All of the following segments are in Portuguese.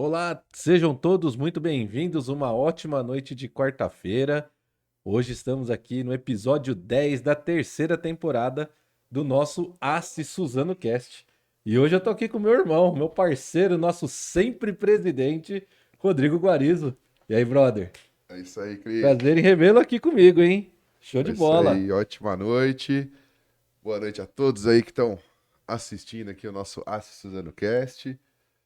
Olá, sejam todos muito bem-vindos. Uma ótima noite de quarta-feira. Hoje estamos aqui no episódio 10 da terceira temporada do nosso Assi Suzano Cast. E hoje eu tô aqui com meu irmão, meu parceiro, nosso sempre presidente, Rodrigo Guarizo. E aí, brother? É isso aí, Cris. Prazer em revê-lo aqui comigo, hein? Show É de isso bola. aí, ótima noite. Boa noite a todos aí que estão assistindo aqui o nosso Assis Suzano Cast.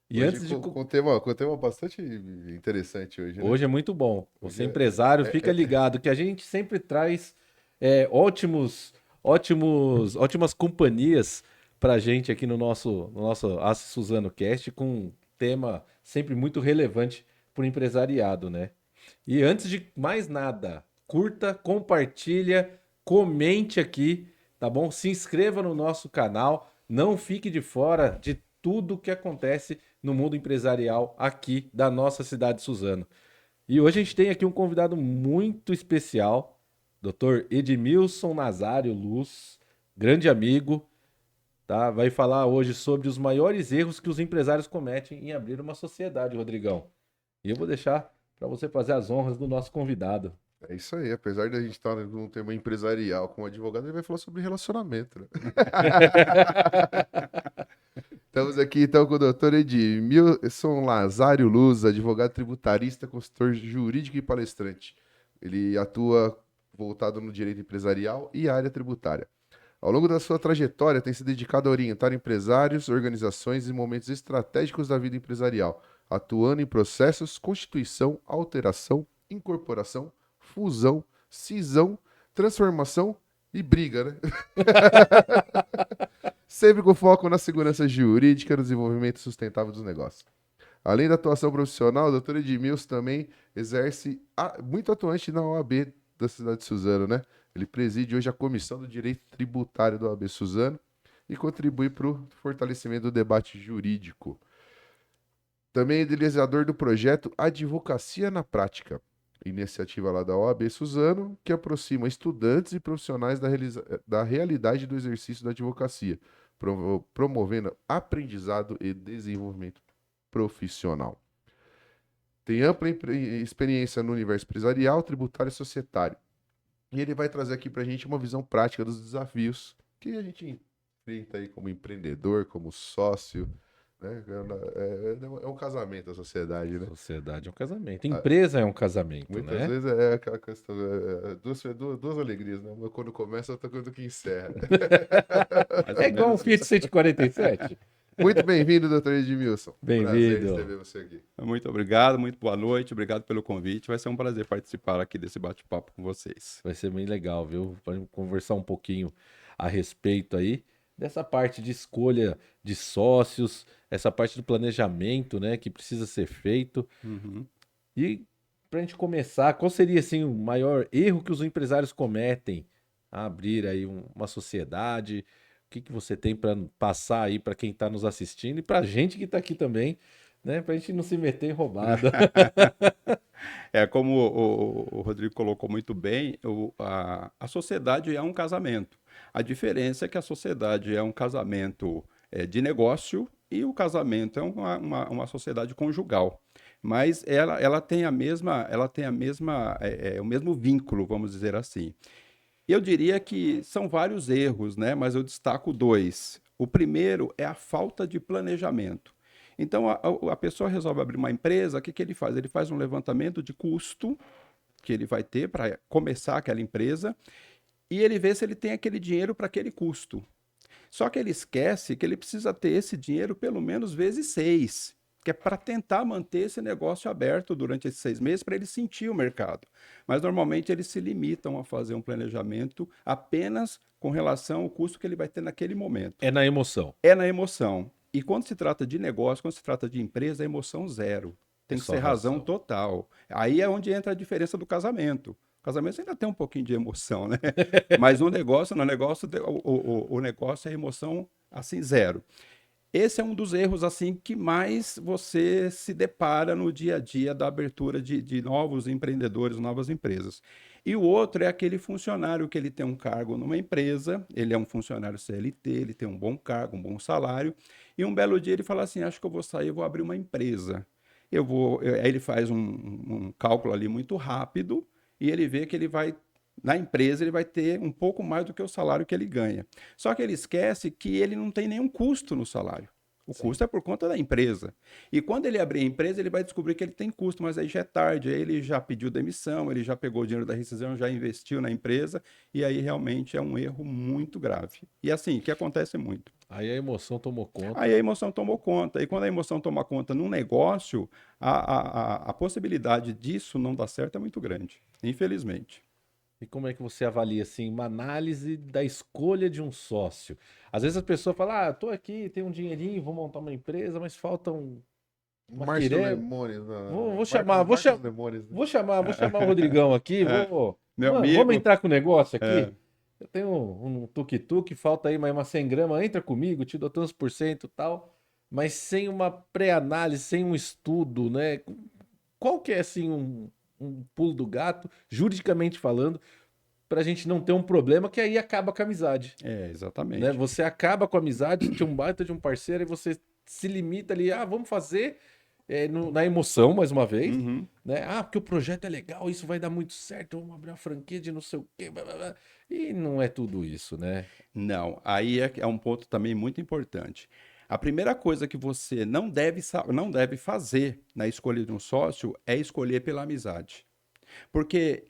E Hoje antes de. com tema bastante interessante hoje, né? Hoje é muito bom. Você Hoje empresário, é, fica ligado que a gente sempre traz ótimas companhias pra gente aqui no nosso Assi Suzano Cast com um tema sempre muito relevante pro empresariado, né? E antes de mais nada, curta, compartilha, comente aqui, tá bom? Se inscreva no nosso canal, não fique de fora de tudo que acontece no mundo empresarial aqui da nossa cidade de Suzano. E hoje a gente tem aqui um convidado muito especial, Dr. Edmilson Nazário Luz, grande amigo, tá? Vai falar hoje sobre os maiores erros que os empresários cometem em abrir uma sociedade, Rodrigão. E eu vou deixar para você fazer as honras do nosso convidado. é isso aí. Apesar de a gente estar num tema empresarial com um advogado, ele vai falar sobre relacionamento, né? Estamos aqui então com o doutor Edmilson Nazário Luz, advogado tributarista, consultor jurídico e palestrante. Ele atua voltado no direito empresarial e área tributária. Ao longo da sua trajetória, tem se dedicado a orientar empresários, organizações e momentos estratégicos da vida empresarial, atuando em processos, constituição, alteração, incorporação, fusão, cisão, transformação e briga, né? Sempre com foco na segurança jurídica e no desenvolvimento sustentável dos negócios. Além da atuação profissional, o doutor Edmilson também exerce muito atuante na OAB da cidade de Suzano, né? Ele preside hoje a Comissão do Direito Tributário da OAB Suzano e contribui para o fortalecimento do debate jurídico. Também é idealizador do projeto Advocacia na Prática, iniciativa lá da OAB Suzano, que aproxima estudantes e profissionais da realidade do exercício da advocacia, promovendo aprendizado e desenvolvimento profissional. Tem ampla experiência no universo empresarial, tributário e societário. E ele vai trazer aqui para a gente uma visão prática dos desafios que a gente enfrenta aí como empreendedor, como sócio, né? É um casamento a sociedade, né? Sociedade é um casamento, Ah, empresa é um casamento, muitas né? vezes é aquela questão, duas alegrias, né? Uma quando começa, outra quando que encerra. Mais É ou igual um menos Fiat isso. 147. Muito bem-vindo, doutor Edmilson. Prazer Bem-vindo. receber você aqui. Muito obrigado, muito boa noite, obrigado pelo convite. Vai ser um prazer participar aqui desse bate-papo com vocês. Vai ser bem legal, viu? Vamos conversar um pouquinho a respeito aí dessa parte de escolha de sócios, essa parte do planejamento, né, que precisa ser feito. Uhum. E para a gente começar, qual seria assim o maior erro que os empresários cometem a abrir aí uma sociedade? O que que você tem para passar aí para quem está nos assistindo e para a gente que está aqui também, né, para a gente não se meter em roubada? É como o Rodrigo colocou muito bem, a sociedade é um casamento. A diferença é que a sociedade é um casamento de negócio e o casamento é uma sociedade conjugal. Mas ela tem o mesmo vínculo, vamos dizer assim. E eu diria que são vários erros, né? Mas eu destaco dois. O primeiro é a falta de planejamento. Então, a pessoa resolve abrir uma empresa, o que que ele faz? Ele faz um levantamento de custo que ele vai ter para começar aquela empresa e ele vê se ele tem aquele dinheiro para aquele custo. Só que ele esquece que ele precisa ter esse dinheiro pelo menos vezes 6, que é para tentar manter esse negócio aberto durante esses 6 meses para ele sentir o mercado. Mas normalmente eles se limitam a fazer um planejamento apenas com relação ao custo que ele vai ter naquele momento. É na emoção. É na emoção. E quando se trata de negócio, quando se trata de empresa, é emoção zero. É Tem que só ser razão razão. total. Aí é onde entra a diferença do casamento. O casamento ainda tem um pouquinho de emoção, né? Mas o negócio, no negócio, o negócio é emoção assim zero. Esse é um dos erros assim que mais você se depara no dia a dia da abertura de novos empreendedores, novas empresas. E o outro é aquele funcionário que ele tem um cargo numa empresa, ele é um funcionário CLT, ele tem um bom cargo, um bom salário, e um belo dia ele fala assim, acho que eu vou sair, eu vou abrir uma empresa. Aí ele faz um cálculo ali muito rápido e ele vê que ele vai, na empresa, ele vai ter um pouco mais do que o salário que ele ganha. Só que ele esquece que ele não tem nenhum custo no salário. O custo é por conta da empresa. E quando ele abrir a empresa, ele vai descobrir que ele tem custo, mas aí já é tarde, aí ele já pediu demissão, ele já pegou o dinheiro da rescisão, já investiu na empresa, e aí realmente é um erro muito grave. E assim, que acontece muito. Aí a emoção tomou conta. Aí a emoção tomou conta. E quando a emoção toma conta num negócio, a possibilidade disso não dar certo é muito grande, infelizmente. E como é que você avalia, assim, uma análise da escolha de um sócio? Às vezes a pessoa fala, tô aqui, tenho um dinheirinho, vou montar uma empresa, mas falta uma Márcio quiré. Demônios. Vou chamar Demônios, né? vou chamar o Rodrigão aqui, Meu Mano, amigo. vamos entrar com o negócio aqui? É. Eu tenho um tuk-tuk, falta aí mais umas 100 gramas, entra comigo, te dou tantos por cento e tal, mas sem uma pré-análise, sem um estudo, né? Qual que é, assim, um pulo do gato, juridicamente falando, pra gente não ter um problema que aí acaba com a amizade, É, né? exatamente. Você acaba com a amizade, tinha um baita de um parceiro e você se limita ali, vamos fazer na emoção, mais uma vez, Uhum. né? Porque o projeto é legal, isso vai dar muito certo, vamos abrir uma franquia de não sei o quê, blá, blá, blá. E não é tudo isso, né? Não, aí é um ponto também muito importante. A primeira coisa que você não deve fazer na escolha de um sócio é escolher pela amizade. Porque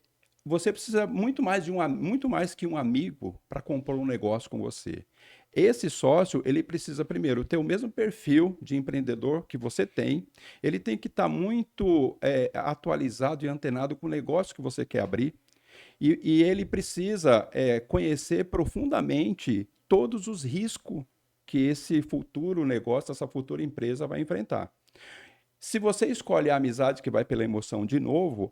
você precisa muito mais que um amigo para compor um negócio com você. Esse sócio, ele precisa primeiro ter o mesmo perfil de empreendedor que você tem, ele tem que estar muito atualizado e antenado com o negócio que você quer abrir, e ele precisa conhecer profundamente todos os riscos que esse futuro negócio, essa futura empresa vai enfrentar. Se você escolhe a amizade que vai pela emoção de novo,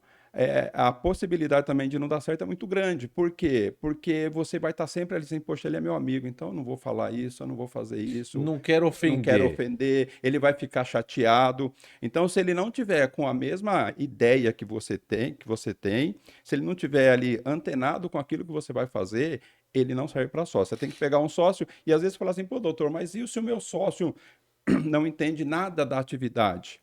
a possibilidade também de não dar certo é muito grande. Por quê? Porque você vai estar sempre ali dizendo, poxa, ele é meu amigo, então eu não vou falar isso, eu não vou fazer isso, Não quero não quero ofender. ofender, ele vai ficar chateado. Então, se ele não tiver com a mesma ideia que você tem, se ele não tiver ali antenado com aquilo que você vai fazer, ele não serve para sócio. Você tem que pegar um sócio e às vezes falar assim, pô, doutor, mas e se o meu sócio não entende nada da atividade?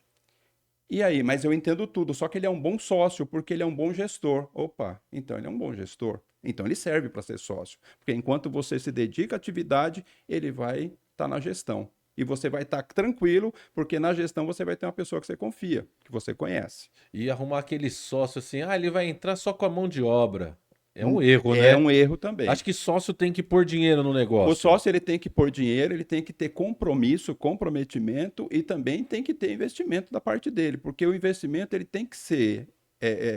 E aí, mas eu entendo tudo, só que ele é um bom sócio porque ele é um bom gestor. Opa, então ele é um bom gestor. Então ele serve para ser sócio. Porque enquanto você se dedica à atividade, ele vai estar na gestão. E você vai estar tranquilo, porque na gestão você vai ter uma pessoa que você confia, que você conhece. E arrumar aquele sócio assim, ele vai entrar só com a mão de obra. É um erro, É né? um erro também. Acho que sócio tem que pôr dinheiro no O negócio. sócio ele tem que pôr dinheiro, ele tem que ter compromisso, comprometimento e também tem que ter investimento da parte dele, porque o investimento ele tem que ser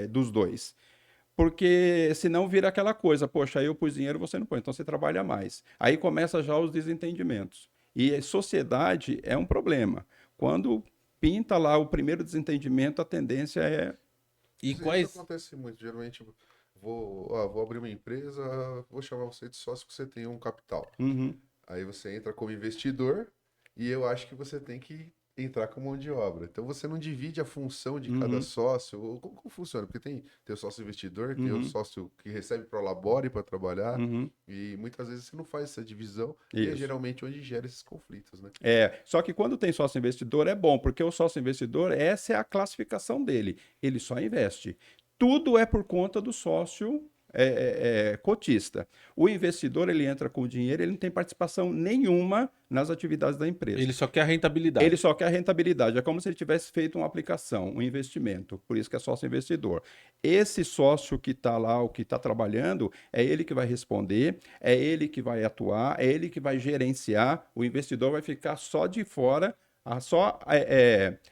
dos dois. Porque senão vira aquela coisa, poxa, aí eu pus dinheiro, você não põe, então você trabalha mais. Aí começa já os desentendimentos. E a sociedade é um problema. Quando pinta lá o primeiro desentendimento, a tendência é. E Isso quais. acontece muito. Geralmente, vou abrir uma empresa, vou chamar você de sócio porque você tem um capital. Uhum, Aí você entra como investidor e eu acho que você tem que entrar com mão de obra. Então você não divide a função de cada uhum, sócio. Como funciona? Porque tem o sócio investidor, tem o uhum, sócio que recebe pro labore para trabalhar. uhum. E muitas vezes você não faz essa divisão. E é Isso. geralmente onde gera esses conflitos, né? Só que quando tem sócio investidor é bom, porque o sócio investidor, essa é a classificação dele. Ele só investe. Tudo é por conta do sócio cotista. O investidor, ele entra com o dinheiro, ele não tem participação nenhuma nas atividades da empresa. Ele só quer a rentabilidade. Ele só quer a rentabilidade. É como se ele tivesse feito uma aplicação, um investimento. Por isso que é sócio investidor. Esse sócio que está lá, o que está trabalhando, é ele que vai responder, é ele que vai atuar, é ele que vai gerenciar. O investidor vai ficar só de fora, só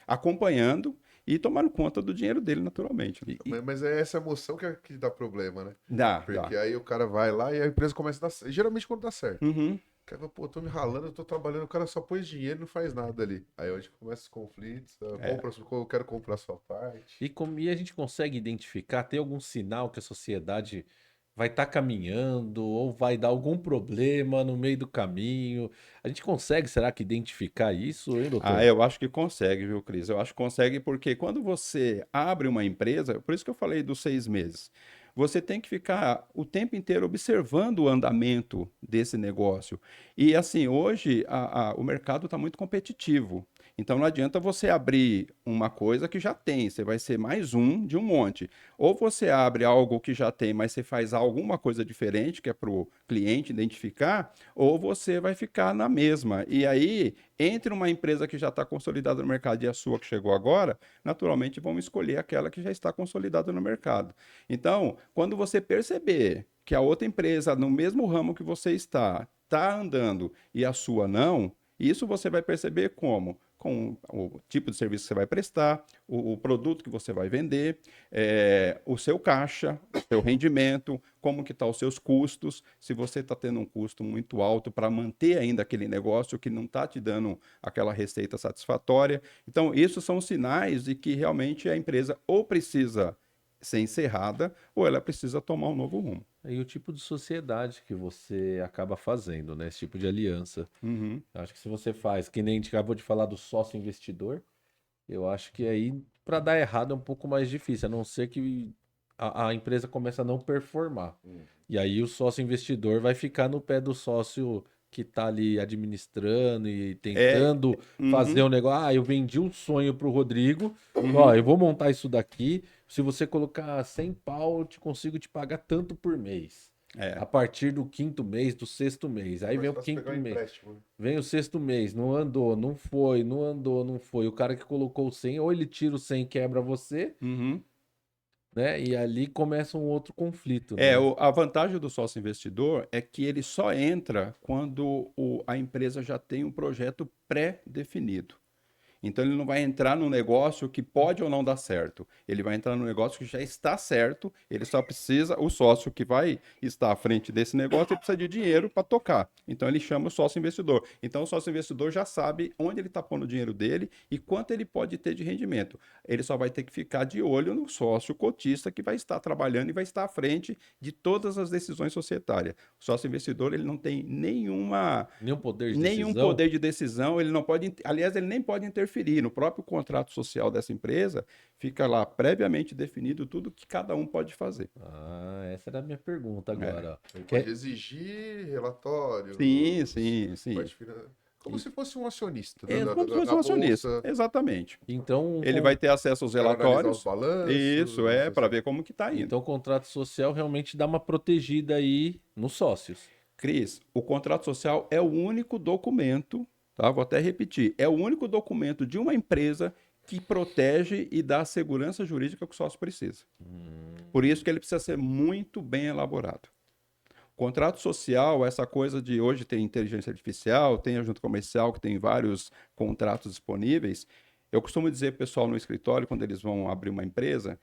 acompanhando e tomando conta do dinheiro dele, naturalmente. Mas é essa emoção que dá problema, né? Dá. Porque aí o cara vai lá e a empresa começa a dar certo. Geralmente quando dá certo. Uhum. O cara fala, pô, tô me ralando, eu tô trabalhando, o cara só põe dinheiro e não faz nada ali. Aí é onde começa os conflitos, eu quero comprar a sua parte. E a gente consegue identificar, tem algum sinal que a sociedade vai estar caminhando ou vai dar algum problema no meio do caminho? A gente consegue, será que identificar isso, hein, doutor? Eu acho que consegue, viu, Cris? Eu acho que consegue porque quando você abre uma empresa, por isso que eu falei dos 6 meses, você tem que ficar o tempo inteiro observando o andamento desse negócio. E assim, hoje o mercado está muito competitivo. Então não adianta você abrir uma coisa que já tem, você vai ser mais um de um monte. Ou você abre algo que já tem, mas você faz alguma coisa diferente, que é para o cliente identificar, ou você vai ficar na mesma. E aí, entre uma empresa que já está consolidada no mercado e a sua que chegou agora, naturalmente vão escolher aquela que já está consolidada no mercado. Então, quando você perceber que a outra empresa, no mesmo ramo que você está andando e a sua não, isso você vai perceber como? Com o tipo de serviço que você vai prestar, o produto que você vai vender, o seu caixa, o seu rendimento, como que estão os seus custos, se você está tendo um custo muito alto para manter ainda aquele negócio que não está te dando aquela receita satisfatória. Então, isso são sinais de que realmente a empresa ou precisa ser encerrada ou ela precisa tomar um novo rumo. E o tipo de sociedade que você acaba fazendo, né? Esse tipo de aliança. Uhum. Eu acho que se você faz, que nem a gente acabou de falar do sócio investidor, eu acho que aí para dar errado é um pouco mais difícil, a não ser que a empresa comece a não performar. E aí o sócio investidor vai ficar no pé do sócio que tá ali administrando e É, tentando fazer uhum, um negócio. Ah, eu vendi um sonho pro Rodrigo. Ó, uhum. eu vou montar isso daqui. Se você colocar 100 pau, eu consigo te pagar tanto por mês. É. A partir do quinto mês, do sexto mês. Aí Mais vem o fácil pegar quinto um mês. empréstimo, né? Vem o sexto mês, não andou, não foi, não andou, não foi. O cara que colocou o 100, ou ele tira o 100 e quebra você, Uhum. né? E ali começa um outro conflito, né? A vantagem do sócio investidor é que ele só entra quando a empresa já tem um projeto pré-definido. Então ele não vai entrar num negócio que pode ou não dar certo. Ele vai entrar num negócio que já está certo, ele só precisa, o sócio que vai estar à frente desse negócio, ele precisa de dinheiro para tocar. Então ele chama o sócio investidor. Então o sócio investidor já sabe onde ele está pondo o dinheiro dele e quanto ele pode ter de rendimento. Ele só vai ter que ficar de olho no sócio cotista que vai estar trabalhando e vai estar à frente de todas as decisões societárias. O sócio investidor, ele não tem Nenhum poder de nenhum decisão. poder de decisão, ele não pode, aliás, ele nem pode interferir. No próprio contrato social dessa empresa, fica lá previamente definido tudo que cada um pode fazer. Ah, essa era a minha pergunta É. agora, ó. Ele Que pode é- exigir relatórios, Sim, sim, sim. como se fosse um acionista É da, como se fosse da um acionista. bolsa. Exatamente. Então, Ele vai ter acesso aos Quero analisar os relatórios. Isso, balanços. para ver como que está indo. então o contrato social realmente dá uma protegida aí nos sócios. Cris, o contrato social é o único documento, tá? Vou até repetir, é o único documento de uma empresa que protege e dá a segurança jurídica que o sócio precisa. Por isso que ele precisa ser muito bem elaborado. Contrato social, essa coisa de hoje tem inteligência artificial, tem a junta comercial que tem vários contratos disponíveis. Eu costumo dizer para o pessoal no escritório, quando eles vão abrir uma empresa,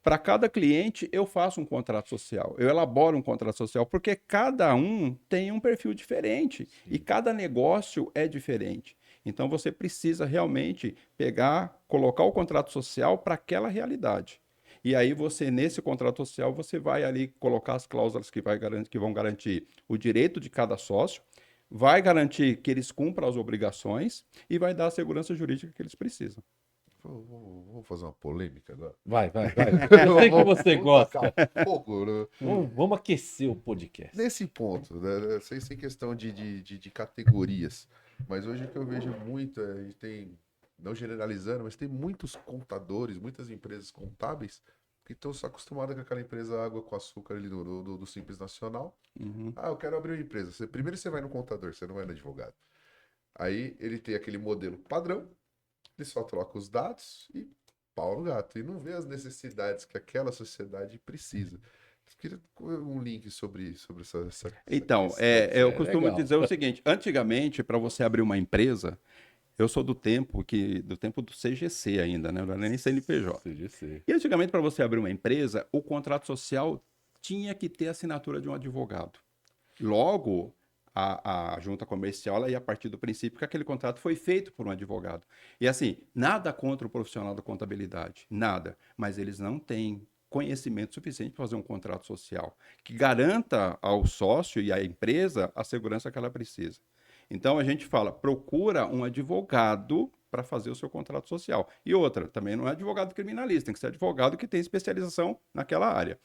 para cada cliente eu faço um contrato social, eu elaboro um contrato social, porque cada um tem um perfil diferente e cada negócio é diferente. Então você precisa realmente pegar, colocar o contrato social para aquela realidade. E aí você, nesse contrato social, você vai ali colocar as cláusulas que vão garantir o direito de cada sócio, vai garantir que eles cumpram as obrigações e vai dar a segurança jurídica que eles precisam. Vamos fazer uma polêmica agora. Vai. Eu sei que você gosta. Tacar fogo, né? Vamos aquecer o podcast. Nesse ponto, né? Sem questão de categorias. Mas hoje o que eu vejo muito, a gente tem, não generalizando, mas tem muitos contadores, muitas empresas contábeis que estão só acostumadas com aquela empresa água com açúcar ali do Simples Nacional. Uhum. Ah, eu quero abrir uma empresa. Primeiro você vai no contador, você não vai no advogado. Aí ele tem aquele modelo padrão, ele só troca os dados e pau no gato. E não vê as necessidades que aquela sociedade precisa. Eu queria um link sobre essa Então, questão. eu é costumo legal. dizer o seguinte: antigamente, para você abrir uma empresa, eu sou do tempo do CGC ainda, né? Não era nem CNPJ. CGC. E antigamente, para você abrir uma empresa, o contrato social tinha que ter a assinatura de um advogado. Logo, a junta comercial ela ia partir do princípio que aquele contrato foi feito por um advogado. E assim, nada contra o profissional da contabilidade, nada. Mas eles não têm conhecimento suficiente para fazer um contrato social que garanta ao sócio e à empresa a segurança que ela precisa. Então a gente fala, procura um advogado para fazer o seu contrato social. E outra, também não é advogado criminalista, tem que ser advogado que tem especialização naquela área.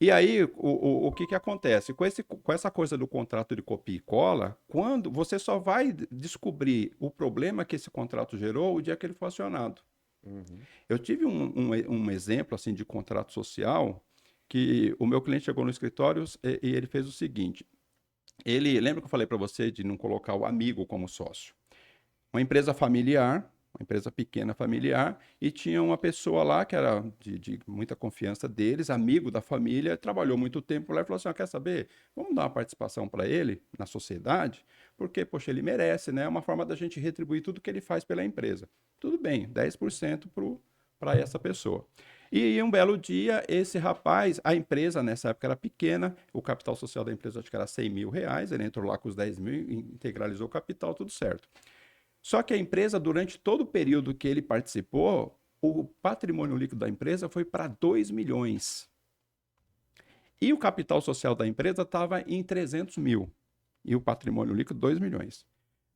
E aí, o que que acontece? Com essa coisa do contrato de copia e cola, quando você só vai descobrir o problema que esse contrato gerou o dia que ele for acionado. Uhum. Eu tive um exemplo assim de contrato social que o meu cliente chegou no escritório e ele fez o seguinte. Ele lembra que eu falei para você de não colocar o amigo como sócio? Uma empresa familiar, uma empresa pequena familiar, e tinha uma pessoa lá que era de muita confiança deles, amigo da família, trabalhou muito tempo lá e falou assim: quer saber? Vamos dar uma participação para ele na sociedade, porque, poxa, ele merece, né? É uma forma da gente retribuir tudo que ele faz pela empresa. Tudo bem, 10% para essa pessoa. E um belo dia, esse rapaz, a empresa nessa época era pequena, o capital social da empresa acho que era R$ 100.000, ele entrou lá com os 10 mil, integralizou o capital, tudo certo. Só que a empresa, durante todo o período que ele participou, o patrimônio líquido da empresa foi para 2 milhões. E o capital social da empresa estava em 300 mil. E o patrimônio líquido, 2 milhões.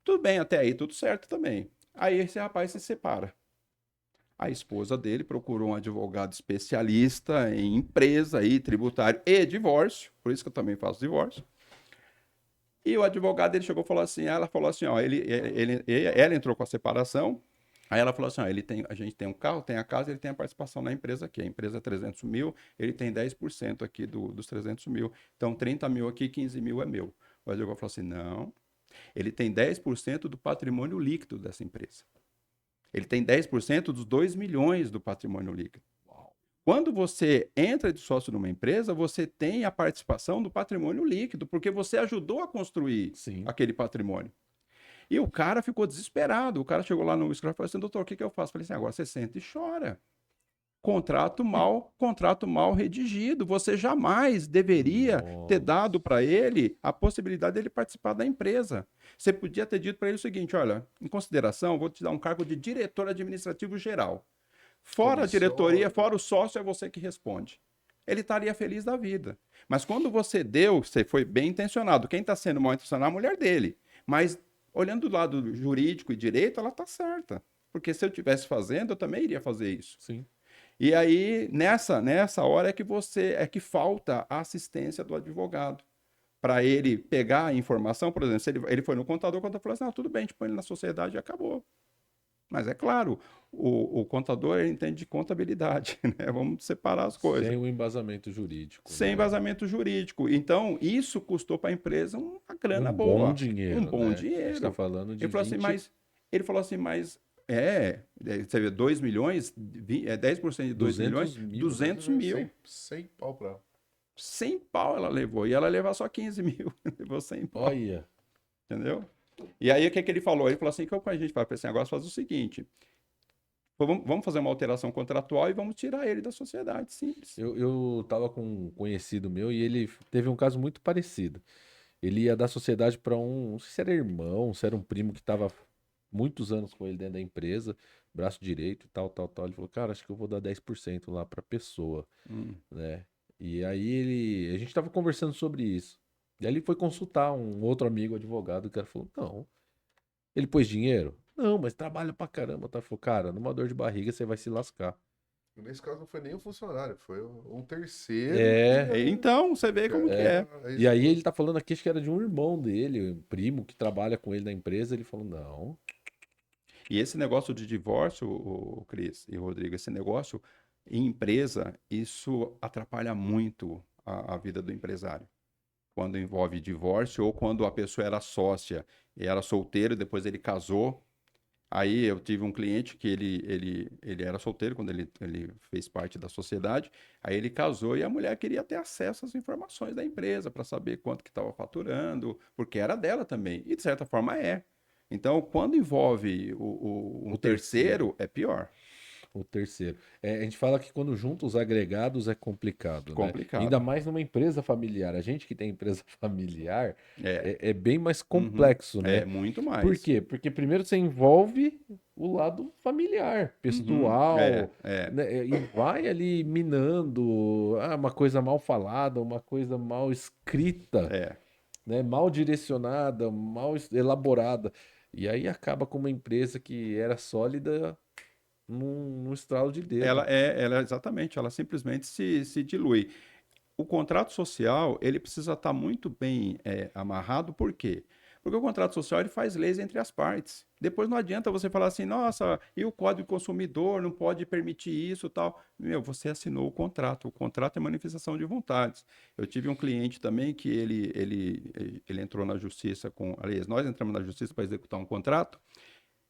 Tudo bem, até aí tudo certo também. Aí esse rapaz se separa. A esposa dele procurou um advogado especialista em empresa, e tributário e divórcio, por isso que eu também faço divórcio. E o advogado ele chegou e falou assim, ela falou assim, ó, ela entrou com a separação, aí ela falou assim, ó, a gente tem um carro, tem a casa, ele tem a participação na empresa aqui, a empresa é 300 mil, ele tem 10% aqui dos 300 mil, então 30 mil aqui, 15 mil é meu. O advogado falou assim, não, ele tem 10% do patrimônio líquido dessa empresa. Ele tem 10% dos 2 milhões do patrimônio líquido. Quando você entra de sócio numa empresa, você tem a participação do patrimônio líquido, porque você ajudou a construir Sim. aquele patrimônio. E o cara ficou desesperado. O cara chegou lá no escritório e falou assim, doutor, o que eu faço? Eu falei assim, agora você senta e chora. Contrato mal redigido. Você jamais deveria ter Nossa. dado para ele a possibilidade dele participar da empresa. Você podia ter dito para ele o seguinte, olha, em consideração, vou te dar um cargo de diretor administrativo geral. Fora a diretoria, fora o sócio, é você que responde. Ele estaria feliz da vida. Mas quando você deu, você foi bem intencionado. Quem está sendo mal intencionado é a mulher dele. Mas olhando do lado jurídico e direito, ela está certa. Porque se eu estivesse fazendo, eu também iria fazer isso. Sim. E aí, nessa hora é que falta a assistência do advogado. Para ele pegar a informação, por exemplo, se ele foi no contador, o contador falou assim: não, tudo bem, a gente põe ele na sociedade e acabou. Mas é claro, o contador ele entende de contabilidade, né? Vamos separar as coisas. Sem o embasamento jurídico, Sem né? embasamento jurídico. Então, isso custou para a empresa uma grana Um bom boa, um dinheiro, bom né? A gente está dinheiro. falando de Ele falou assim, 20. você vê, 2 milhões, 10% de 2 milhões, 200 mil. 200 mil. 100 pau pra ela. 100 pau ela levou. E ela levou só 15 mil. Levou 100 pau. Olha. Entendeu? E aí, o que ele falou? Ele falou assim, como a gente vai para esse negócio, faz o seguinte, vamos fazer uma alteração contratual e vamos tirar ele da sociedade, simples. Eu tava com um conhecido meu e ele teve um caso muito parecido. Ele ia dar sociedade para um, não sei se era irmão, se era um primo que tava muitos anos com ele dentro da empresa, braço direito e tal, tal, tal. Ele falou, cara, acho que eu vou dar 10% lá pra pessoa, né? E aí a gente tava conversando sobre isso. E aí ele foi consultar um outro amigo advogado, o cara falou, não. Ele pôs dinheiro? Não, mas trabalha pra caramba, tá? Falou, cara, numa dor de barriga você vai se lascar. Nesse caso não foi nem um funcionário, foi um terceiro. É, Então, você vê como que é. e aí ele tá falando aqui, acho que era de um irmão dele, um primo que trabalha com ele na empresa. Ele falou, não. E esse negócio de divórcio, o Cris e o Rodrigo, esse negócio em empresa, isso atrapalha muito a vida do empresário. Quando envolve divórcio ou quando a pessoa era sócia e era solteiro, depois ele casou. Aí eu tive um cliente que ele era solteiro quando ele fez parte da sociedade. Aí ele casou e a mulher queria ter acesso às informações da empresa para saber quanto que estava faturando, porque era dela também. E de certa forma é. Então, quando envolve um O terceiro, é pior. O terceiro. A gente fala que quando junta os agregados é complicado, né? Ainda Complicado. mais numa empresa familiar. A gente que tem empresa familiar É. é bem mais Uhum. complexo, É né? muito Por mais. quê? Porque primeiro você envolve o lado familiar, Uhum. pessoal, É. né? E vai ali minando uma coisa mal falada, uma coisa mal escrita, É. né? Mal direcionada, mal elaborada. E aí acaba com uma empresa que era sólida num estralo de dedo. Ela exatamente, ela simplesmente se dilui. o contrato social, ele precisa estar muito bem amarrado, por quê? Porque o contrato social, ele faz leis entre as partes. Depois não adianta você falar assim, nossa, e o Código do Consumidor não pode permitir isso e tal. Meu, você assinou o contrato é manifestação de vontades. Eu tive um cliente também que ele entrou na justiça aliás, nós entramos na justiça para executar um contrato,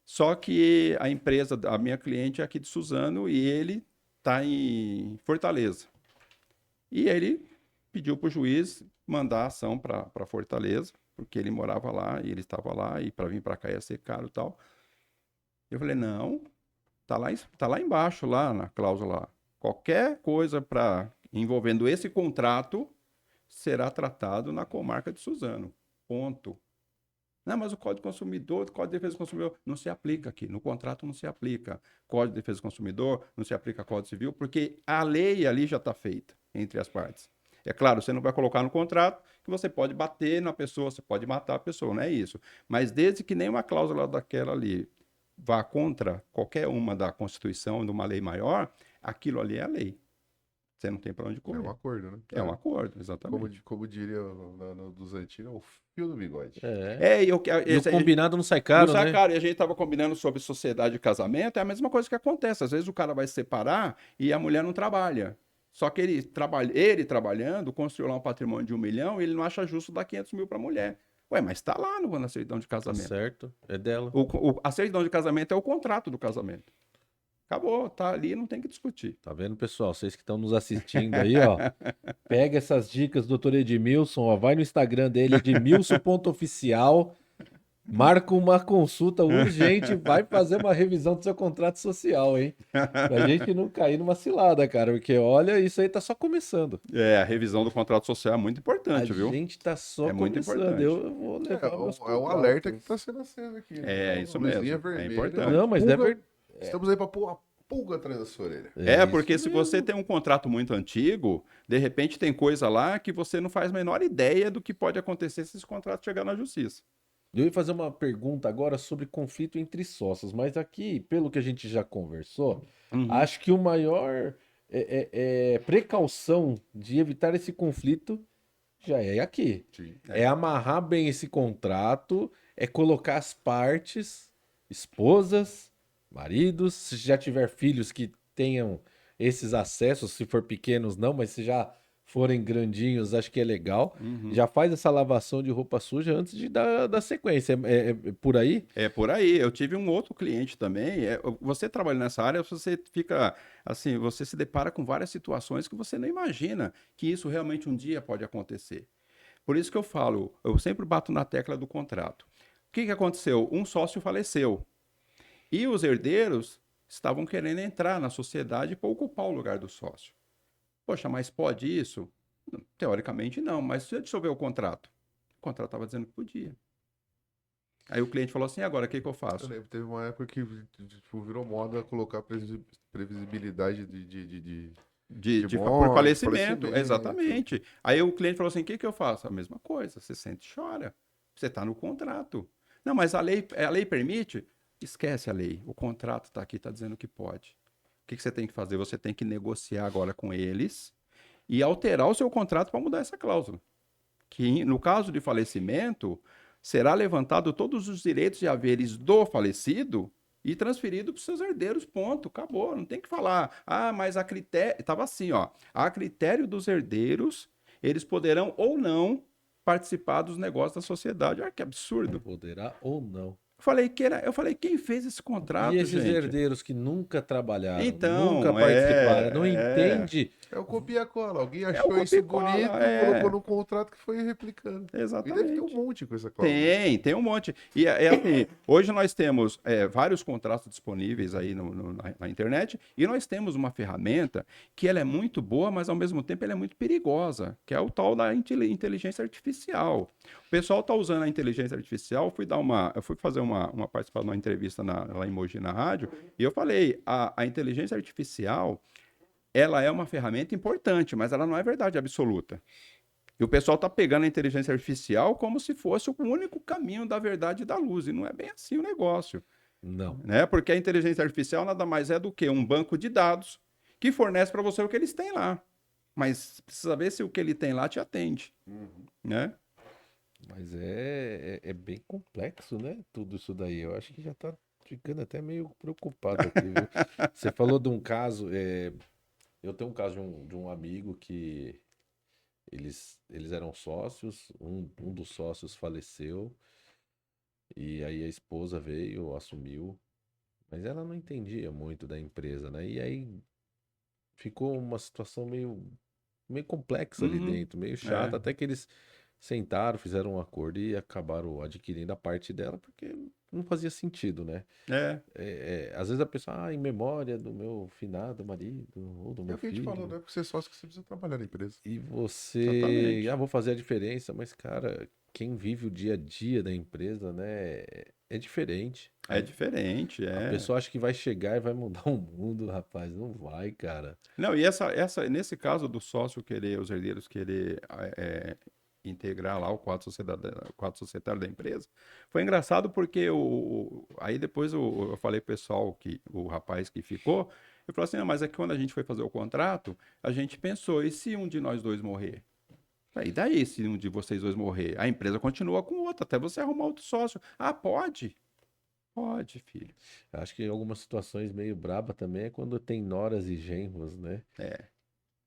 só que a empresa, a minha cliente é aqui de Suzano e ele está em Fortaleza. E ele pediu para o juiz mandar a ação para Fortaleza, porque ele morava lá e ele estava lá e para vir para cá ia ser caro e tal. Eu falei, não, tá lá embaixo, lá na cláusula, qualquer coisa envolvendo esse contrato será tratado na comarca de Suzano, ponto. Não, mas o Código do Consumidor, o Código de Defesa do Consumidor, não se aplica aqui. No contrato não se aplica. Código de Defesa do Consumidor, não se aplica Código Civil, porque a lei ali já está feita entre as partes. É claro, você não vai colocar no contrato que você pode bater na pessoa, você pode matar a pessoa, não é isso. Mas desde que nenhuma cláusula daquela ali vá contra qualquer uma da Constituição, de uma lei maior, aquilo ali é a lei. Você não tem para onde correr. É um acordo, né? É um acordo, exatamente. Como diria dos antigos, o fio do bigode. E o combinado não sai caro, não sai né? caro. E a gente estava combinando sobre sociedade e casamento, é a mesma coisa que acontece. Às vezes o cara vai se separar e a mulher não trabalha. Só que ele trabalhando, construiu lá um patrimônio de 1 milhão e ele não acha justo dar 500 mil para a mulher. Ué, mas está lá na certidão de Tá casamento. certo, é dela. A certidão de casamento é o contrato do casamento. Acabou, tá ali, não tem que discutir. Tá vendo, pessoal? Vocês que estão nos assistindo aí, ó. Pega essas dicas do Dr. Edmilson, ó. Vai no Instagram dele, edmilson.oficial. Marca uma consulta urgente, vai fazer uma revisão do seu contrato social, hein? Pra gente não cair numa cilada, cara, porque olha, isso aí tá só começando. A revisão do contrato social é muito importante, viu? A gente tá só muito começando. importante. Eu vou levar meus É um alerta que está sendo acesa aqui. Isso mesmo. Vermelha. É importante. Não, mas deve... Estamos aí para pôr uma pulga atrás da sua orelha. Porque se você tem um contrato muito antigo, de repente tem coisa lá que você não faz a menor ideia do que pode acontecer se esse contrato chegar na justiça. Eu ia fazer uma pergunta agora sobre conflito entre sócios, mas aqui, pelo que a gente já conversou, acho que o maior precaução de evitar esse conflito já é aqui. Sim. É amarrar bem esse contrato, é colocar as partes, esposas, maridos, se já tiver filhos que tenham esses acessos, se for pequenos não, mas se já forem grandinhos, acho que é legal. Já faz essa lavação de roupa suja antes de dar sequência. É por aí? É por aí. Eu tive um outro cliente também. Você trabalha nessa área, você fica assim, você se depara com várias situações que você não imagina que isso realmente um dia pode acontecer. Por isso que eu falo, eu sempre bato na tecla do contrato. O que aconteceu? Um sócio faleceu. E os herdeiros estavam querendo entrar na sociedade para ocupar o lugar do sócio. Poxa, mas pode isso? Teoricamente não, mas deixa eu ver o contrato. O contrato estava dizendo que podia. Aí o cliente falou assim, agora o que eu faço? Eu lembro, teve uma época que virou moda colocar previsibilidade por falecimento, exatamente. Aí o cliente falou assim, o que eu faço? A mesma coisa, você sente e chora. Você está no contrato. Não, mas a lei permite? Esquece a lei. O contrato está aqui, está dizendo que pode. O que você tem que fazer? Você tem que negociar agora com eles e alterar o seu contrato para mudar essa cláusula. Que, no caso de falecimento, será levantado todos os direitos e haveres do falecido e transferido para os seus herdeiros, ponto. Acabou, não tem que falar. Mas a critério... Estava assim, ó. A critério dos herdeiros, eles poderão ou não participar dos negócios da sociedade. Olha que absurdo. Poderá ou não. Eu falei, quem fez esse contrato, E esses gente? herdeiros que nunca trabalharam, Então, nunca participaram, não entende. É o copia-cola. Alguém achou isso bonito, colocou no contrato que foi replicando. Exatamente. E deve ter um monte com essa cláusula. Tem um monte. E assim, hoje nós temos vários contratos disponíveis aí na internet e nós temos uma ferramenta que ela é muito boa, mas ao mesmo tempo ela é muito perigosa, que é o tal da inteligência artificial. O pessoal está usando a inteligência artificial, eu fui fazer uma participação numa entrevista lá em Mogi na rádio, e eu falei, a inteligência artificial, ela é uma ferramenta importante, mas ela não é verdade absoluta. E o pessoal está pegando a inteligência artificial como se fosse o único caminho da verdade e da luz, e não é bem assim o negócio. Não. Né? Porque a inteligência artificial nada mais é do que um banco de dados que fornece para você o que eles têm lá. mas precisa ver se o que ele tem lá te atende, né? Mas é bem complexo, né? Tudo isso daí. Eu acho que já tá ficando até meio preocupado aqui, viu? Você falou de um caso. Eu tenho um caso de um amigo que eles eram sócios, um dos sócios faleceu, e aí a esposa veio, assumiu, mas ela não entendia muito da empresa, né? E aí ficou uma situação meio complexa ali Uhum. dentro, meio É, chata, até que eles sentaram, fizeram um acordo e acabaram adquirindo a parte dela, porque não fazia sentido, né? é, Às vezes a pessoa, em memória do meu finado marido ou do É meu o que a gente falou, filho, não é porque você é sócio que você precisa trabalhar na empresa. e você, exatamente. vou fazer a diferença, mas cara, quem vive o dia a dia da empresa, né, é diferente. É diferente, A é. pessoa acha que vai chegar e vai mudar o mundo, rapaz, não vai, cara. Não, e nesse caso do sócio querer, os herdeiros querer integrar lá o quadro societário da empresa, foi engraçado porque aí depois eu falei pro pessoal, o rapaz que ficou, eu falei assim, não, mas é que quando a gente foi fazer o contrato, a gente pensou, e se um de nós dois morrer? E daí, se um de vocês dois morrer? A empresa continua com outro, até você arrumar outro sócio. Ah, pode? Pode, filho. Acho que algumas situações meio braba também é quando tem noras e genros, né?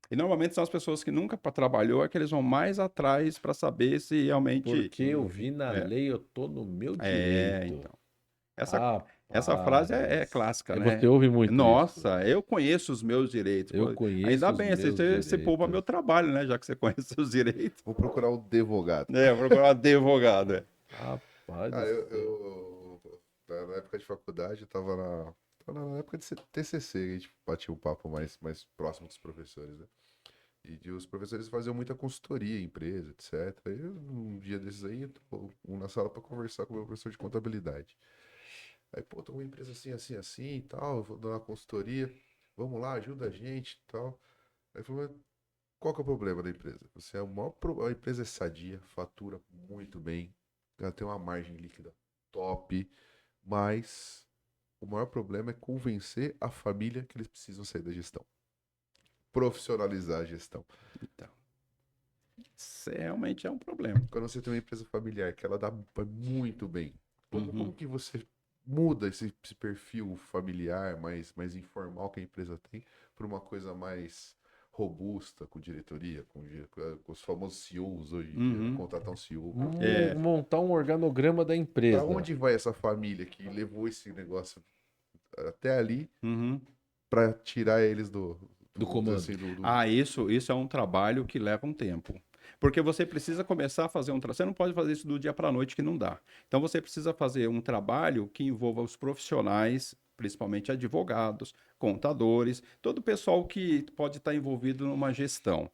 E normalmente são as pessoas que nunca trabalhou, é que eles vão mais atrás para saber se realmente. Porque eu vi na É, lei, eu tô no meu direito. então. Essa, essa frase é Rapaz, clássica, você né? ouve muito isso. Nossa, eu conheço os meus direitos. Eu Pô, conheço ainda os bem, assim, meus você poupa meu direitos. trabalho, né? Já que você conhece os direitos. Vou procurar um advogado. É, vou procurar um advogado. Rapaz do Cara, céu. na época de faculdade, eu tava na época de TCC, a gente batia um papo mais próximo dos professores, né? Os professores faziam muita consultoria em empresa, etc. E um dia desses aí, eu tô na sala para conversar com o meu professor de contabilidade. Aí, pô, tô com uma empresa assim, assim, assim e tal, eu vou dar uma consultoria, vamos lá, ajuda a gente e tal. Aí ele falou, mas qual que é o problema da empresa? Você é o maior a empresa é sadia, fatura muito bem, ela tem uma margem líquida top, mas o maior problema é convencer a família que eles precisam sair da gestão. Profissionalizar a gestão. Então, isso realmente é um problema. Quando você tem uma empresa familiar que ela vai muito bem, como Uhum. que você muda esse perfil familiar mais informal que a empresa tem para uma coisa mais robusta, com diretoria, com os famosos CEOs hoje em dia, né? Uhum. Contratar um CEO. É. Montar um organograma da Para empresa. onde vai essa família que levou esse negócio até ali Uhum. para tirar eles Do vamos dizer comando. assim, Ah, isso é um trabalho que leva um tempo. Porque você precisa começar a fazer um trabalho. Você não pode fazer isso do dia para a noite, que não dá. Então você precisa fazer um trabalho que envolva os profissionais, principalmente advogados, contadores, todo o pessoal que pode estar envolvido numa gestão.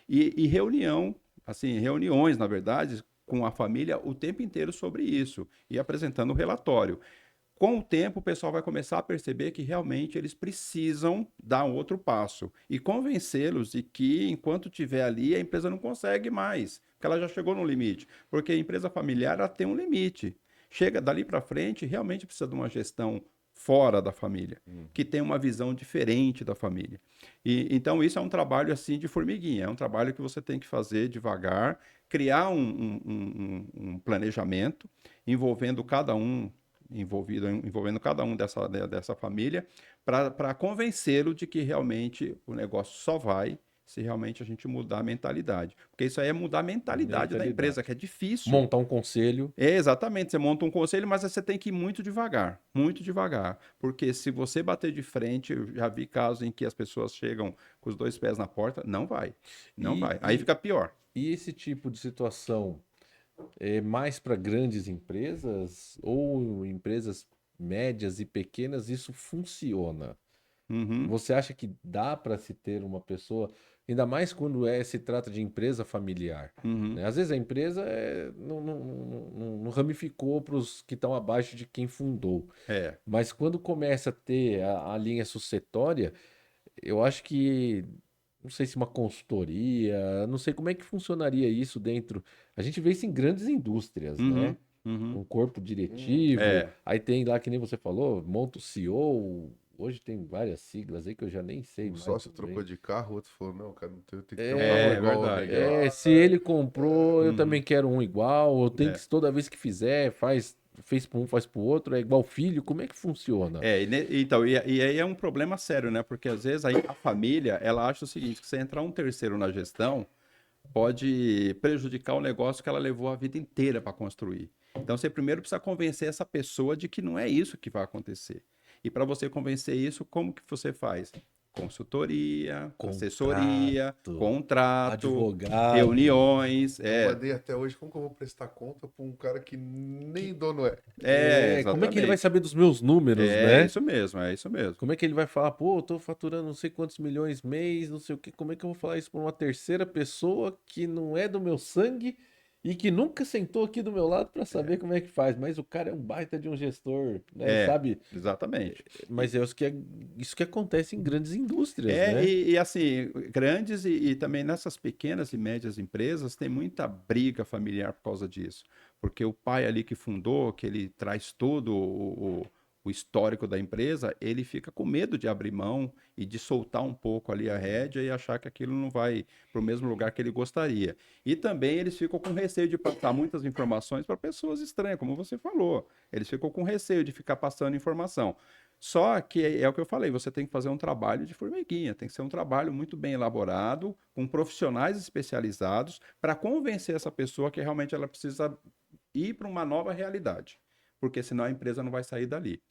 E reunião, assim, reuniões, na verdade, com a família o tempo inteiro sobre isso e apresentando o relatório. Com o tempo, o pessoal vai começar a perceber que realmente eles precisam dar um outro passo e convencê-los de que, enquanto estiver ali, a empresa não consegue mais, porque ela já chegou no limite. Porque a empresa familiar ela tem um limite. Chega dali para frente, realmente precisa de uma gestão fora da família, que tem uma visão diferente da família. E então isso é um trabalho assim de formiguinha, é um trabalho que você tem que fazer devagar, criar um planejamento envolvendo cada um envolvendo cada um dessa família, para convencê-lo de que realmente o negócio só vai se realmente a gente mudar a mentalidade. Porque isso aí é mudar a mentalidade da empresa, Mentalidade. que é difícil. Montar um conselho. É, exatamente, você monta um conselho, mas você tem que ir muito devagar, porque se você bater de frente, eu já vi casos em que as pessoas chegam com os dois pés na porta, não vai, não E, vai, aí fica pior. e esse tipo de situação é mais para grandes empresas ou empresas médias e pequenas, isso funciona? Uhum, Você acha que dá para se ter uma pessoa, ainda mais quando se trata de empresa familiar, uhum, né? Às vezes a empresa não ramificou para os que estão abaixo de quem fundou. é, Mas quando começa a ter a linha sucessória, eu acho que, não sei se uma consultoria, não sei como é que funcionaria isso dentro. A gente vê isso em grandes indústrias, uhum, né? uhum, Um corpo diretivo, é, aí tem lá, que nem você falou, monta o CEO, hoje tem várias siglas aí que eu já nem sei Um mais. sócio também. trocou de carro, o outro falou, não, cara, não tem, tem que ter um É, carro igual ao verdade. Miguel. Se ele comprou, eu também Uhum. quero um igual. Eu tenho É. que, toda vez que fizer, fez para um, faz para o outro, é igual filho. Como é que funciona? Então, e aí é um problema sério, né? Porque às vezes aí a família, ela acha o seguinte, que você entrar um terceiro na gestão, pode prejudicar o negócio que ela levou a vida inteira para construir. Então, você primeiro precisa convencer essa pessoa de que não é isso que vai acontecer. E para você convencer isso, como que você faz? Consultoria, assessoria, Contrato, contrato, advogado. reuniões. Eu mandei até hoje, como que eu vou prestar conta pra um cara que nem dono é? Como é que ele vai Exatamente. saber dos meus números, É né? isso mesmo, é isso mesmo. Como é que ele vai falar, pô, eu tô faturando não sei quantos milhões mês, não sei o quê. Como é que eu vou falar isso para uma terceira pessoa que não é do meu sangue e que nunca sentou aqui do meu lado para saber como é que faz? Mas o cara é um baita de um gestor, né? É, Sabe? exatamente. Mas isso que acontece em grandes indústrias, né? Assim, grandes e também nessas pequenas e médias empresas tem muita briga familiar por causa disso. Porque o pai ali que fundou, que ele traz todo o histórico da empresa, ele fica com medo de abrir mão e de soltar um pouco ali a rédea e achar que aquilo não vai para o mesmo lugar que ele gostaria. E também eles ficam com receio de passar muitas informações para pessoas estranhas, como você falou. Eles ficam com receio de ficar passando informação. Só que é o que eu falei, você tem que fazer um trabalho de formiguinha, tem que ser um trabalho muito bem elaborado, com profissionais especializados, para convencer essa pessoa que realmente ela precisa ir para uma nova realidade, porque senão a empresa não vai sair dali.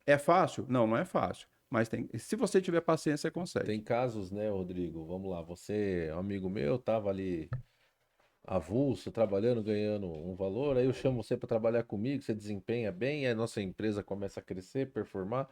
É fácil? Não, não é fácil, mas se você tiver paciência, você consegue. Tem casos, né, Rodrigo? Vamos lá, você, um amigo meu, tava ali avulso, trabalhando, ganhando um valor, aí eu chamo você para trabalhar comigo, você desempenha bem, aí a nossa empresa começa a crescer, performar.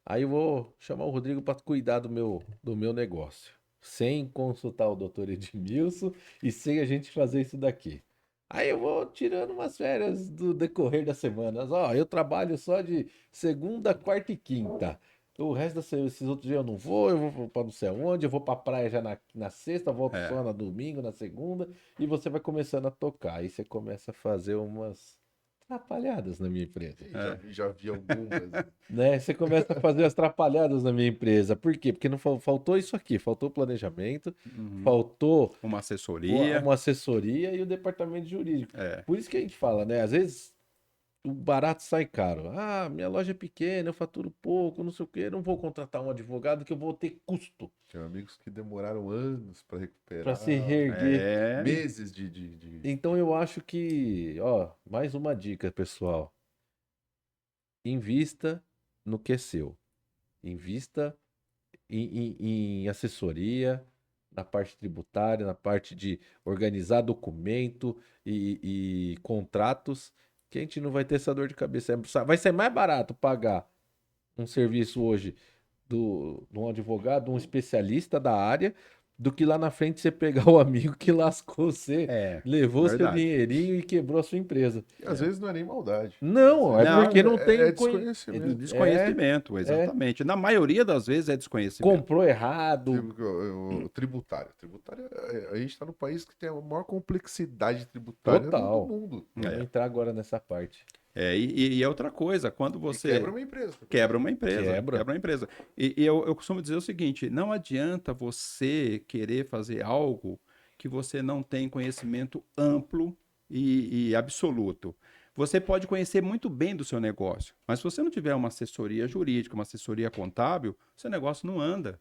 Aí eu vou chamar o Rodrigo para cuidar do meu negócio, sem consultar o doutor Edmilson e sem a gente fazer isso daqui. Aí eu vou tirando umas férias do decorrer das semanas. Ó, eu trabalho só de segunda, quarta e quinta. O resto esses outros dias eu não vou, eu vou para não sei aonde, eu vou para praia já na sexta, volto É, só na domingo, na segunda, e você vai começando a tocar. Aí você começa a fazer umas atrapalhadas na minha empresa. é. Já vi algumas. Né? Você começa a fazer as atrapalhadas na minha empresa. Por quê? Porque não faltou isso aqui, faltou planejamento, Uhum. faltou Uma assessoria. uma assessoria e o departamento jurídico. É. Por isso que a gente fala, né? Às vezes o barato sai caro. Ah, minha loja é pequena, eu faturo pouco, não sei o quê, não vou contratar um advogado que eu vou ter custo Tenho amigos que demoraram anos para para recuperar, se reerguer. É. meses Então eu acho que, ó, mais uma dica, pessoal. Invista no que é seu. Invista em assessoria, na parte tributária, na parte de organizar documento e contratos, que a gente não vai ter essa dor de cabeça. Vai ser mais barato pagar um serviço hoje de um advogado, um especialista da área, do que lá na frente você pegar o amigo que lascou você, É, levou seu verdade. dinheirinho e quebrou a sua empresa. e às vezes não é nem maldade. Não, é Às Não, porque vezes não tem é desconhecimento. Desconhecimento, é, exatamente. Na maioria das vezes é desconhecimento. comprou errado. Tipo, o tributário. Tributário, a gente está no país que tem a maior complexidade tributária do Total. mundo. Vamos É. entrar agora nessa parte. E é outra coisa, quando E você quebra uma empresa. quebra uma empresa, Quebra. quebra uma empresa. E eu costumo dizer o seguinte, não adianta você querer fazer algo que você não tem conhecimento amplo e absoluto. Você pode conhecer muito bem do seu negócio, mas se você não tiver uma assessoria jurídica, uma assessoria contábil, seu negócio não anda.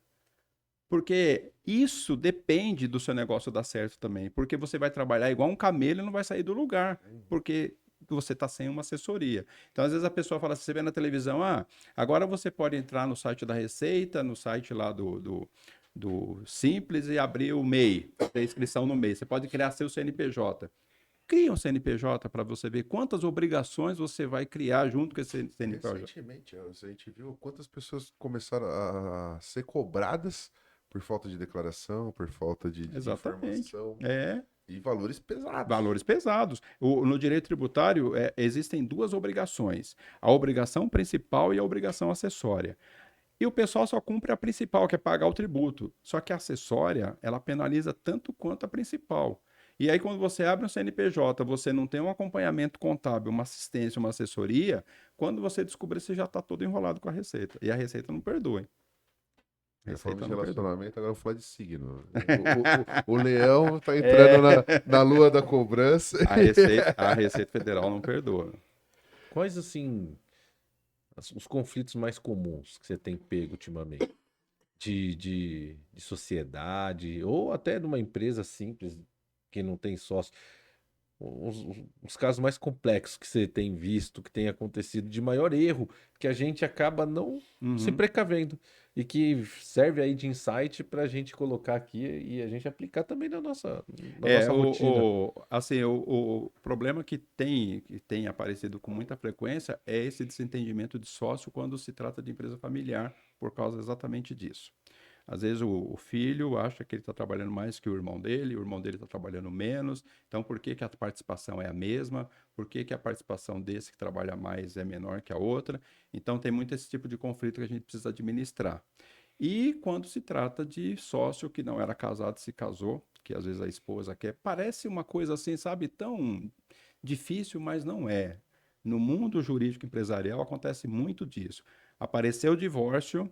Porque isso depende do seu negócio dar certo também. Porque você vai trabalhar igual um camelo e não vai sair do lugar. Porque você está sem uma assessoria. Então, às vezes a pessoa fala assim, você vê na televisão, agora você pode entrar no site da Receita, no site lá do Simples e abrir o MEI, fazer inscrição no MEI. Você pode criar seu CNPJ. Cria um CNPJ para você ver quantas obrigações você vai criar junto com esse CNPJ. Recentemente, a gente viu quantas pessoas começaram a ser cobradas por falta de declaração, por falta de Exatamente. informação É. e valores pesados. Valores pesados. No direito tributário, existem duas obrigações: a obrigação principal e a obrigação acessória. E o pessoal só cumpre a principal, que é pagar o tributo. Só que a acessória, ela penaliza tanto quanto a principal. E aí, quando você abre um CNPJ, você não tem um acompanhamento contábil, uma assistência, uma assessoria, quando você descobrir, você já está todo enrolado com a Receita. E a Receita não perdoa, hein? Já falamos Receita de não perdoa. relacionamento, agora vamos falar de signo. O leão tá entrando na lua da cobrança. A Receita Federal não perdoa. Quais, assim, os conflitos mais comuns que você tem pego ultimamente? De sociedade, ou até de uma empresa simples que não tem sócio. Os casos mais complexos que você tem visto, que tem acontecido, de maior erro, que a gente acaba não se Uhum. precavendo. E que serve aí de insight para a gente colocar aqui e a gente aplicar também na nossa rotina. Assim, o problema que tem aparecido com muita frequência é esse desentendimento de sócio quando se trata de empresa familiar, por causa exatamente disso. Às vezes o filho acha que ele está trabalhando mais que o irmão dele está trabalhando menos, então por que que a participação é a mesma? Por que que a participação desse que trabalha mais é menor que a outra? Então tem muito esse tipo de conflito que a gente precisa administrar. E quando se trata de sócio que não era casado, se casou, que às vezes a esposa quer, parece uma coisa assim, sabe, tão difícil, mas não é. No mundo jurídico empresarial acontece muito disso. Apareceu o divórcio,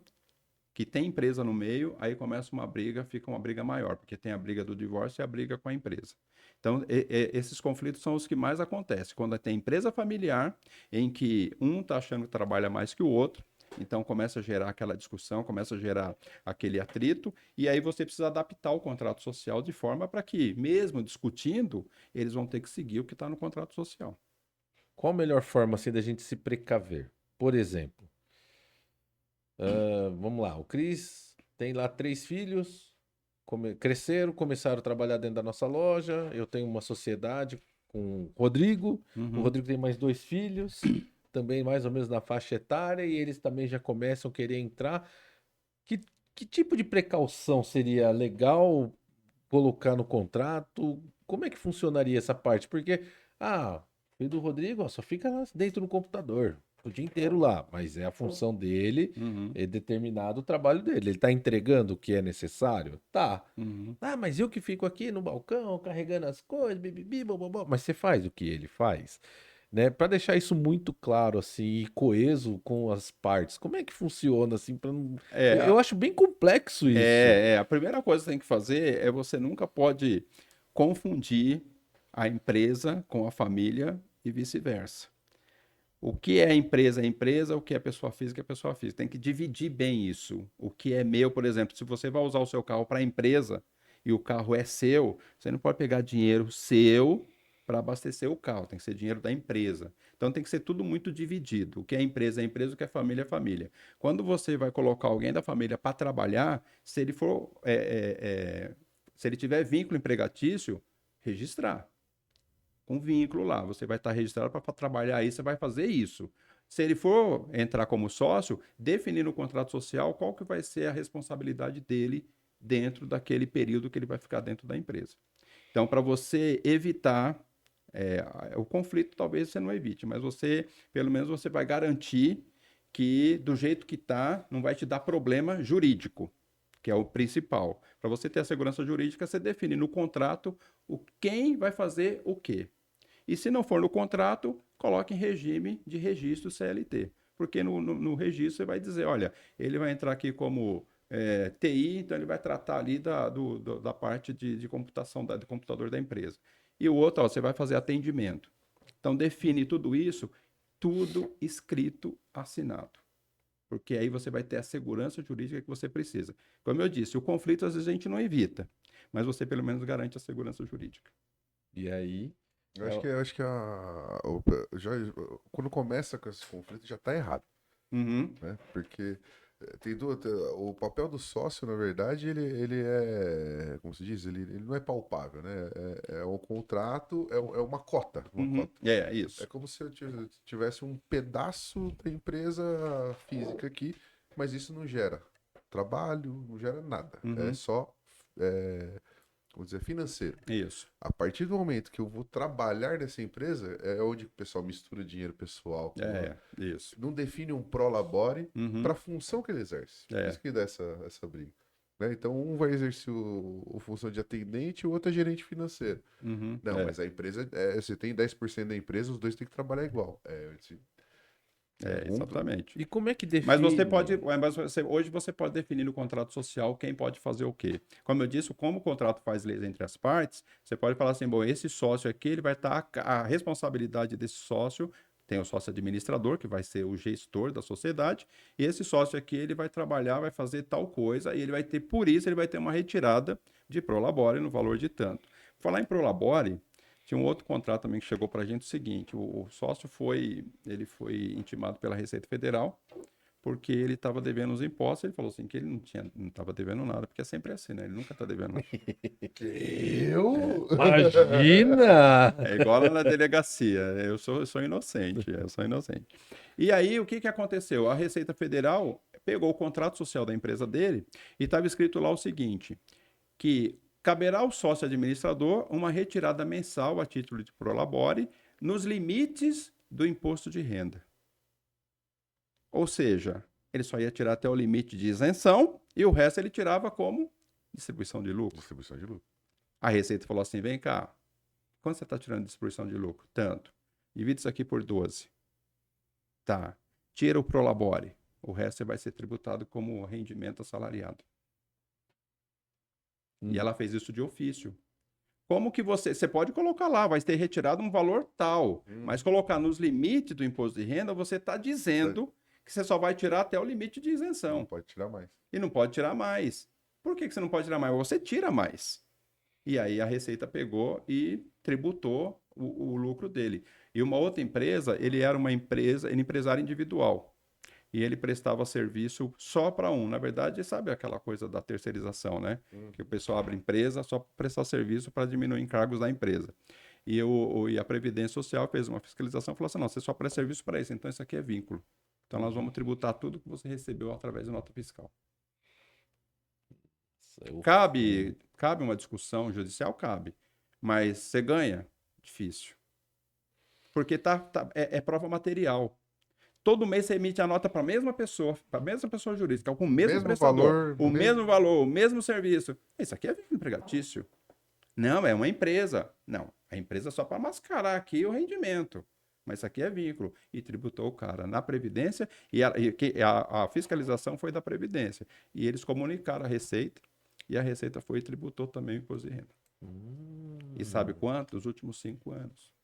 que tem empresa no meio, aí começa uma briga, fica uma briga maior, porque tem a briga do divórcio e a briga com a empresa. Então, esses conflitos são os que mais acontecem. Quando tem empresa familiar, em que um está achando que trabalha mais que o outro, então começa a gerar aquela discussão, começa a gerar aquele atrito, e aí você precisa adaptar o contrato social de forma para que, mesmo discutindo, eles vão ter que seguir o que está no contrato social. Qual a melhor forma assim da gente se precaver? Por exemplo, vamos lá, o Cris tem lá 3 filhos, cresceram, começaram a trabalhar dentro da nossa loja. Eu tenho uma sociedade com o Uhum. Rodrigo tem mais 2 filhos, também mais ou menos na faixa etária, e eles também já começam a querer entrar. Que, que tipo de precaução seria legal colocar no contrato? Como é que funcionaria essa parte? Porque, o filho do Rodrigo, ó, só fica lá dentro do computador o dia inteiro lá, mas é a função dele, Uhum. é determinado o trabalho dele. Ele tá entregando o que é necessário? Tá. Uhum. Mas eu que fico aqui no balcão carregando as coisas, bibibi, bobobó. Mas você faz o que ele faz? Né? Para deixar isso muito claro assim e coeso com as partes. Como é que funciona assim para não... É, Eu acho bem complexo isso. a primeira coisa que você tem que fazer é você nunca pode confundir a empresa com a família e vice-versa. O que é empresa, o que é pessoa física é pessoa física. Tem que dividir bem isso. O que é meu, por exemplo, se você vai usar o seu carro para a empresa e o carro é seu, você não pode pegar dinheiro seu para abastecer o carro, tem que ser dinheiro da empresa. Então tem que ser tudo muito dividido. O que é empresa, o que é família. Quando você vai colocar alguém da família para trabalhar, se ele for, se ele tiver vínculo empregatício, registrar com vínculo lá. Você vai estar registrado para trabalhar aí, você vai fazer isso. Se ele for entrar como sócio, definir no contrato social qual que vai ser a responsabilidade dele dentro daquele período que ele vai ficar dentro da empresa. Então, para você evitar o conflito, talvez você não evite, mas você, pelo menos, você vai garantir que do jeito que está, não vai te dar problema jurídico, que é o principal. Para você ter a segurança jurídica, você define no contrato quem vai fazer o quê. E se não for no contrato, coloque em regime de registro CLT. Porque no registro você vai dizer, olha, ele vai entrar aqui como TI, então ele vai tratar ali da parte de computação, do computador da empresa. E o outro, ó, você vai fazer atendimento. Então define tudo isso, tudo escrito, assinado. Porque aí você vai ter a segurança jurídica que você precisa. Como eu disse, o conflito às vezes a gente não evita, mas você pelo menos garante a segurança jurídica. E aí, Eu é acho o- que, quando começa com esse conflito já tá errado, Uhum, né? Porque o papel do sócio, na verdade, ele é, como se diz, ele não é palpável, né? É um contrato, é uma cota, uma uhum. cota. É, É isso. como se eu tivesse um pedaço da empresa física aqui, mas isso não gera trabalho, não gera nada. É Uhum, só, vamos dizer, financeiro. isso. A partir do momento que eu vou trabalhar nessa empresa, é onde o pessoal mistura dinheiro pessoal Isso. não define um prolabore para Uhum, a função que ele exerce. Por é. isso que dá essa briga. né? Então, um vai exercer a função de atendente e o outro é gerente financeiro. Uhum, Não, mas a empresa, você tem 10% da empresa, os dois têm que trabalhar igual. exatamente. E como é que Mas define? você pode, hoje você pode definir no contrato social quem pode fazer o quê. Como eu disse, como o contrato faz leis entre as partes, você pode falar assim, bom, esse sócio aqui, ele vai estar, a responsabilidade desse sócio, tem o sócio administrador, que vai ser o gestor da sociedade, e esse sócio aqui, ele vai trabalhar, vai fazer tal coisa, e ele vai ter, por isso, ele vai ter uma retirada de prolabore no valor de tanto. Falar em prolabore, tinha um outro contrato também que chegou para a gente, o seguinte, o sócio ele foi intimado pela Receita Federal, porque ele estava devendo os impostos, ele falou assim que ele não estava devendo nada, porque é sempre assim, né? Ele nunca está devendo nada. Imagina! É igual lá na delegacia, eu sou inocente, eu sou inocente. E aí, o que aconteceu? A Receita Federal pegou o contrato social da empresa dele e estava escrito lá o seguinte, que caberá ao sócio administrador uma retirada mensal a título de prolabore nos limites do imposto de renda. Ou seja, ele só ia tirar até o limite de isenção e o resto ele tirava como distribuição de lucro. Distribuição de lucro. A Receita falou assim: vem cá, quanto você está tirando de distribuição de lucro? Tanto. Divide isso aqui por 12. Tá. Tira o prolabore. O resto vai ser tributado como rendimento assalariado. E ela fez isso de ofício. Como que você pode colocar lá, vai ter retirado um valor tal, mas colocar nos limites do imposto de renda, você está dizendo que você só vai tirar até o limite de isenção. Não pode tirar mais. E não pode tirar mais. Por que você não pode tirar mais? Você tira mais. E aí a Receita pegou e tributou o lucro dele. E uma outra empresa, ele era empresário individual. E ele prestava serviço só para um. Na verdade, sabe aquela coisa da terceirização, né? Que o pessoal abre empresa só para prestar serviço para diminuir encargos da empresa. E a Previdência Social fez uma fiscalização e falou assim, não, você só presta serviço para isso, então isso aqui é vínculo. Então nós vamos tributar tudo que você recebeu através de nota fiscal. Cabe uma discussão judicial? Cabe. Mas você ganha? Difícil. Porque é prova material. Todo mês você emite a nota para a mesma pessoa jurídica, com o mesmo prestador, o mesmo valor, o mesmo serviço. Isso aqui é vínculo empregatício. Não, é uma empresa. Não, a empresa é só para mascarar aqui o rendimento. Mas isso aqui é vínculo. E tributou o cara na Previdência, e a fiscalização foi da Previdência. E eles comunicaram a Receita, e a Receita foi e tributou também o imposto de renda. E sabe quanto? Os últimos 5 anos.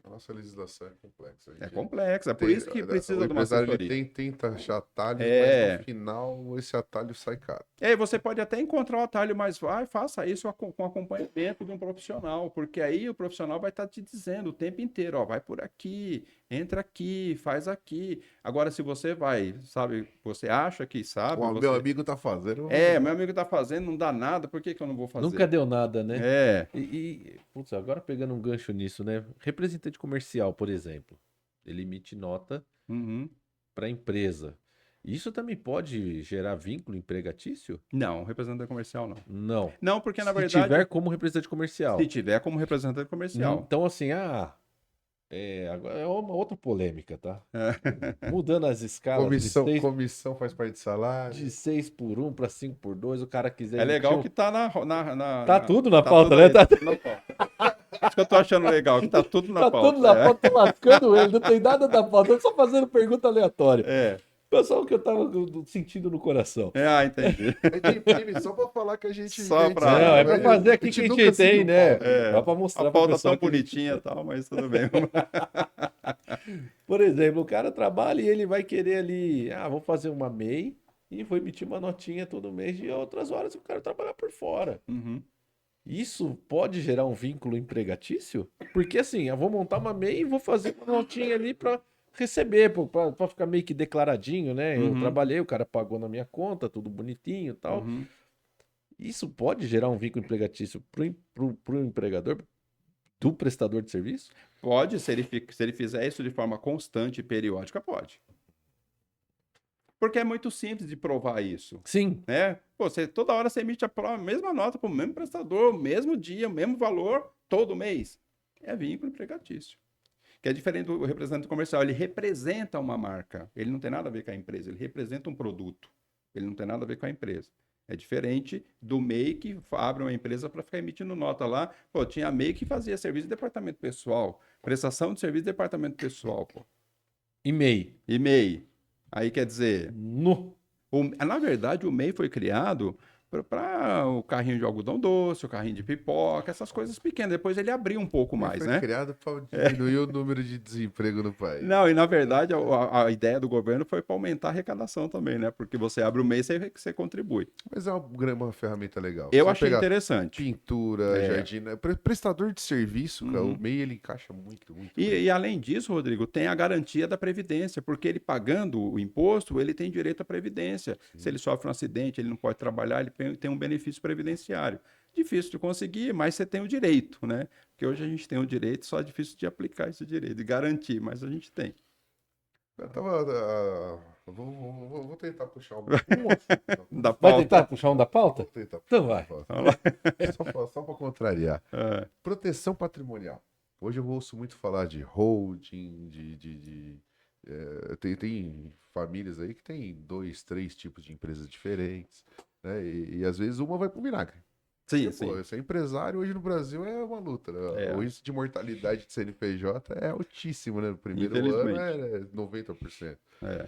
A nossa legislação é complexa. É complexa, é por isso que precisa de uma assessoria. Ele tenta achar atalhos, mas no final esse atalho sai caro. Você pode até encontrar o atalho, mas faça isso com acompanhamento de um profissional, porque aí o profissional vai estar te dizendo o tempo inteiro, ó, vai por aqui, entra aqui, faz aqui. Agora, se você vai, sabe, você acha que sabe... Meu amigo tá fazendo... meu amigo tá fazendo, não dá nada, por que eu não vou fazer? Nunca deu nada, né? Putz, agora pegando um gancho nisso, né? Representante comercial, por exemplo, ele emite nota para a empresa. Isso também pode gerar vínculo empregatício? Não, representante comercial não. Não. Não, porque na verdade... Se tiver como representante comercial. Se tiver como representante comercial. Então, assim, agora é uma outra polêmica, tá? Mudando as escalas. Comissão faz parte de salário. De 6 por 1 para 5 por 2, o cara quiser... É legal que tá Tá tudo na pauta, né? Tá tudo na pauta. Isso que eu tô achando legal, que tá tudo na pauta. Tá tudo na pauta, tô lascando ele, não tem nada na pauta, eu tô só fazendo pergunta aleatória. Só o que eu tava sentindo no coração. Entendi. Só pra falar que a gente... Não, é pra fazer aqui que a gente tem, né? Só pra mostrar. A pauta tão bonitinha e tal, mas tudo bem. Por exemplo, o cara trabalha e ele vai querer ali, vou fazer uma MEI e vou emitir uma notinha todo mês e outras horas o cara trabalhar por fora. Isso pode gerar um vínculo empregatício? Porque assim, eu vou montar uma MEI e vou fazer uma notinha ali para receber, para ficar meio que declaradinho, né? Eu trabalhei, o cara pagou na minha conta, tudo bonitinho e tal. Isso pode gerar um vínculo empregatício pro empregador, do prestador de serviço? Pode, se ele fizer isso de forma constante e periódica, pode. Porque é muito simples de provar isso. Sim. Né? Toda hora você emite a mesma nota para o mesmo prestador, o mesmo dia, o mesmo valor, todo mês. É vínculo empregatício. Que é diferente do representante comercial. Ele representa uma marca. Ele não tem nada a ver com a empresa. Ele representa um produto. Ele não tem nada a ver com a empresa. É diferente do MEI que abre uma empresa para ficar emitindo nota lá. Pô, tinha MEI que fazia serviço de departamento pessoal, prestação de serviço de departamento pessoal, pô. E-mail. E MEI. Aí quer dizer, No. na verdade, o MEI foi criado para o carrinho de algodão doce, o carrinho de pipoca, essas coisas pequenas. Depois ele abriu um pouco mais, Foi né? criado para diminuir o número de desemprego no país. Não, e na verdade a ideia do governo foi para aumentar a arrecadação também, né? Porque você abre o mês e você contribui. Mas é uma ferramenta legal. Eu Você achei pegar interessante. pintura, jardim, prestador de serviço, cara, o MEI ele encaixa muito, muito bem. E além disso, Rodrigo, tem a garantia da Previdência, porque ele pagando o imposto, ele tem direito à Previdência. Se ele sofre um acidente, ele não pode trabalhar, ele tem um benefício previdenciário. Difícil de conseguir, mas você tem o direito, né? Porque hoje a gente tem o direito, só é difícil de aplicar esse direito, de garantir, mas a gente tem. Eu tava. Vou tentar puxar um assunto. Da Vai pauta. tentar puxar um da pauta? Vou tentar puxar Então vai. Só para contrariar. É. Proteção patrimonial. Hoje eu ouço muito falar de holding, tem famílias aí que tem 2, 3 tipos de empresas diferentes, né? E às vezes uma vai pro vinagre. Sim, Porque, pô, sim. ser empresário hoje no Brasil é uma luta, né? É. O índice de mortalidade de CNPJ é altíssimo, né? No primeiro ano Infelizmente. é 90%. É.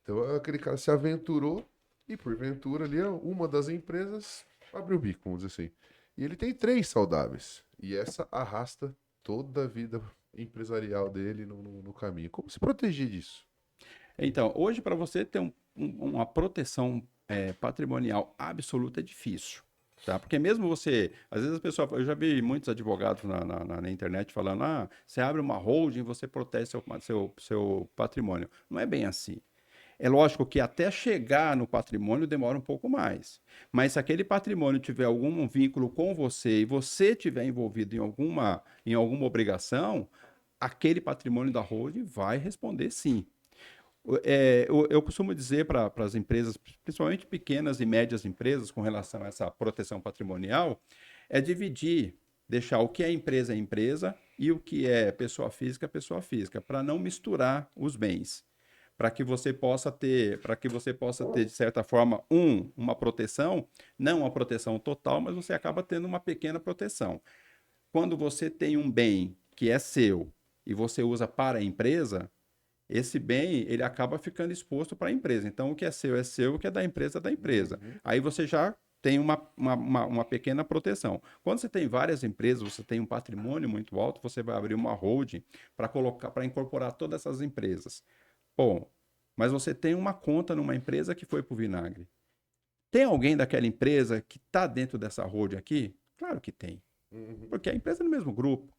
Então aquele cara se aventurou e porventura ali uma das empresas abriu o bico, vamos dizer assim. E ele tem 3 saudáveis. E essa arrasta toda a vida empresarial dele no caminho. Como se proteger disso? Então, hoje, para você ter uma proteção patrimonial absoluta é difícil. Tá? Porque mesmo você, às vezes as pessoas, eu já vi muitos advogados na internet falando, você abre uma holding, você protege seu patrimônio. Não é bem assim. É lógico que até chegar no patrimônio demora um pouco mais. Mas se aquele patrimônio tiver algum vínculo com você e você tiver envolvido em alguma obrigação, aquele patrimônio da holding vai responder sim. Eu costumo dizer para as empresas, principalmente pequenas e médias empresas, com relação a essa proteção patrimonial, é dividir, deixar o que é empresa e o que é pessoa física, para não misturar os bens. Para que você possa ter, de certa forma, uma proteção, não uma proteção total, mas você acaba tendo uma pequena proteção. Quando você tem um bem que é seu e você usa para a empresa, esse bem ele acaba ficando exposto para a empresa. Então, o que é seu, o que é da empresa, é da empresa. Aí você já tem uma pequena proteção. Quando você tem várias empresas, você tem um patrimônio muito alto, você vai abrir uma holding para incorporar todas essas empresas. Bom, mas você tem uma conta numa empresa que foi para o vinagre. Tem alguém daquela empresa que está dentro dessa holding aqui? Claro que tem. Porque a empresa é do mesmo grupo.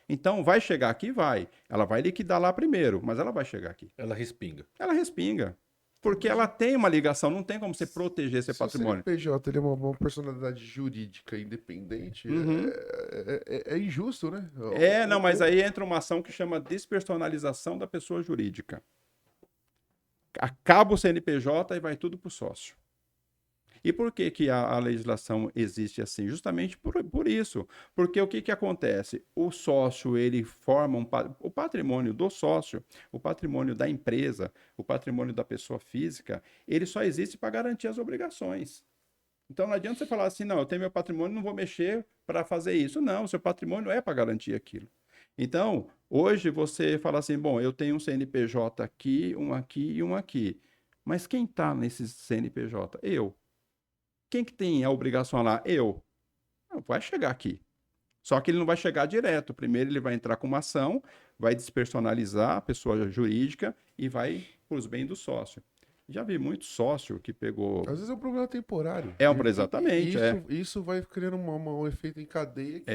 Então, vai chegar aqui? Vai. Ela vai liquidar lá primeiro, mas ela vai chegar aqui. Ela respinga. Ela respinga. Porque ela tem uma ligação, não tem como você proteger esse patrimônio. Se o CNPJ ele é uma personalidade jurídica independente, é injusto, né? Não, mas aí entra uma ação que chama despersonalização da pessoa jurídica. Acaba o CNPJ e vai tudo para o sócio. E por que a legislação existe assim? Justamente por isso. Porque o que acontece? O sócio, ele forma o patrimônio do sócio, o patrimônio da empresa, o patrimônio da pessoa física, ele só existe para garantir as obrigações. Então não adianta você falar assim, não, eu tenho meu patrimônio, não vou mexer para fazer isso. Não, seu patrimônio é para garantir aquilo. Então, hoje você fala assim, bom, eu tenho um CNPJ aqui e um aqui. Mas quem está nesse CNPJ? Eu. Quem que tem a obrigação lá? Eu. Não, vai chegar aqui. Só que ele não vai chegar direto. Primeiro ele vai entrar com uma ação, vai despersonalizar a pessoa jurídica e vai para os bens do sócio. Já vi muito sócio que pegou... Às vezes é um problema temporário. Exatamente. Isso vai criando um efeito em cadeia que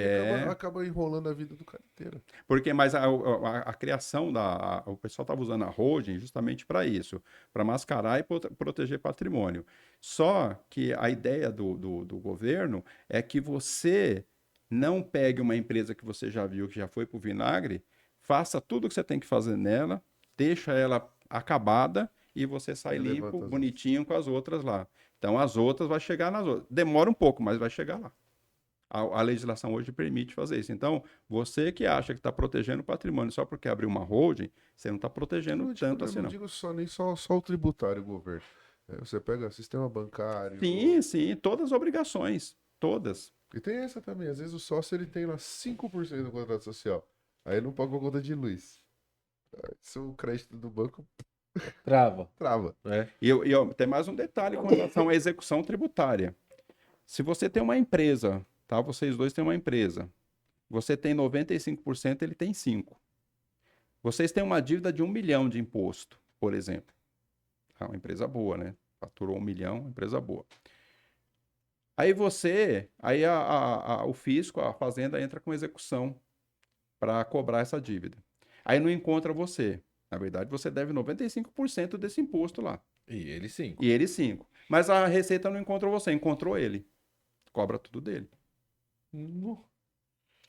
acaba enrolando a vida do cara inteiro. Porque, mas a criação o pessoal estava usando a holding justamente para isso, para mascarar e proteger patrimônio. Só que a ideia do governo é que você não pegue uma empresa que você já viu, que já foi para o vinagre, faça tudo o que você tem que fazer nela, deixa ela acabada e você sai limpo, bonitinho com as outras lá. Então, as outras vai chegar nas outras. Demora um pouco, mas vai chegar lá. A legislação hoje permite fazer isso. Então, você que acha que está protegendo o patrimônio só porque abriu uma holding, você não está protegendo tanto assim, não. Eu não digo nem só o tributário, o governo. Aí você pega sistema bancário. Sim, todas as obrigações, todas. E tem essa também, às vezes o sócio ele tem lá 5% do contrato social. Aí ele não paga a conta de luz. Aí, se o crédito do banco Trava. trava. Tem mais um detalhe com relação à execução tributária. Se você tem uma empresa, tá? Vocês dois têm uma empresa. Você tem 95%, ele tem 5%. Vocês têm uma dívida de 1 milhão de imposto, por exemplo. É uma empresa boa, né? Faturou 1 milhão, empresa boa. Aí o fisco, a fazenda entra com execução para cobrar essa dívida. Aí não encontra você. Na verdade, você deve 95% desse imposto lá. E ele 5. E ele 5%. Mas a Receita não encontrou você, encontrou ele. Cobra tudo dele.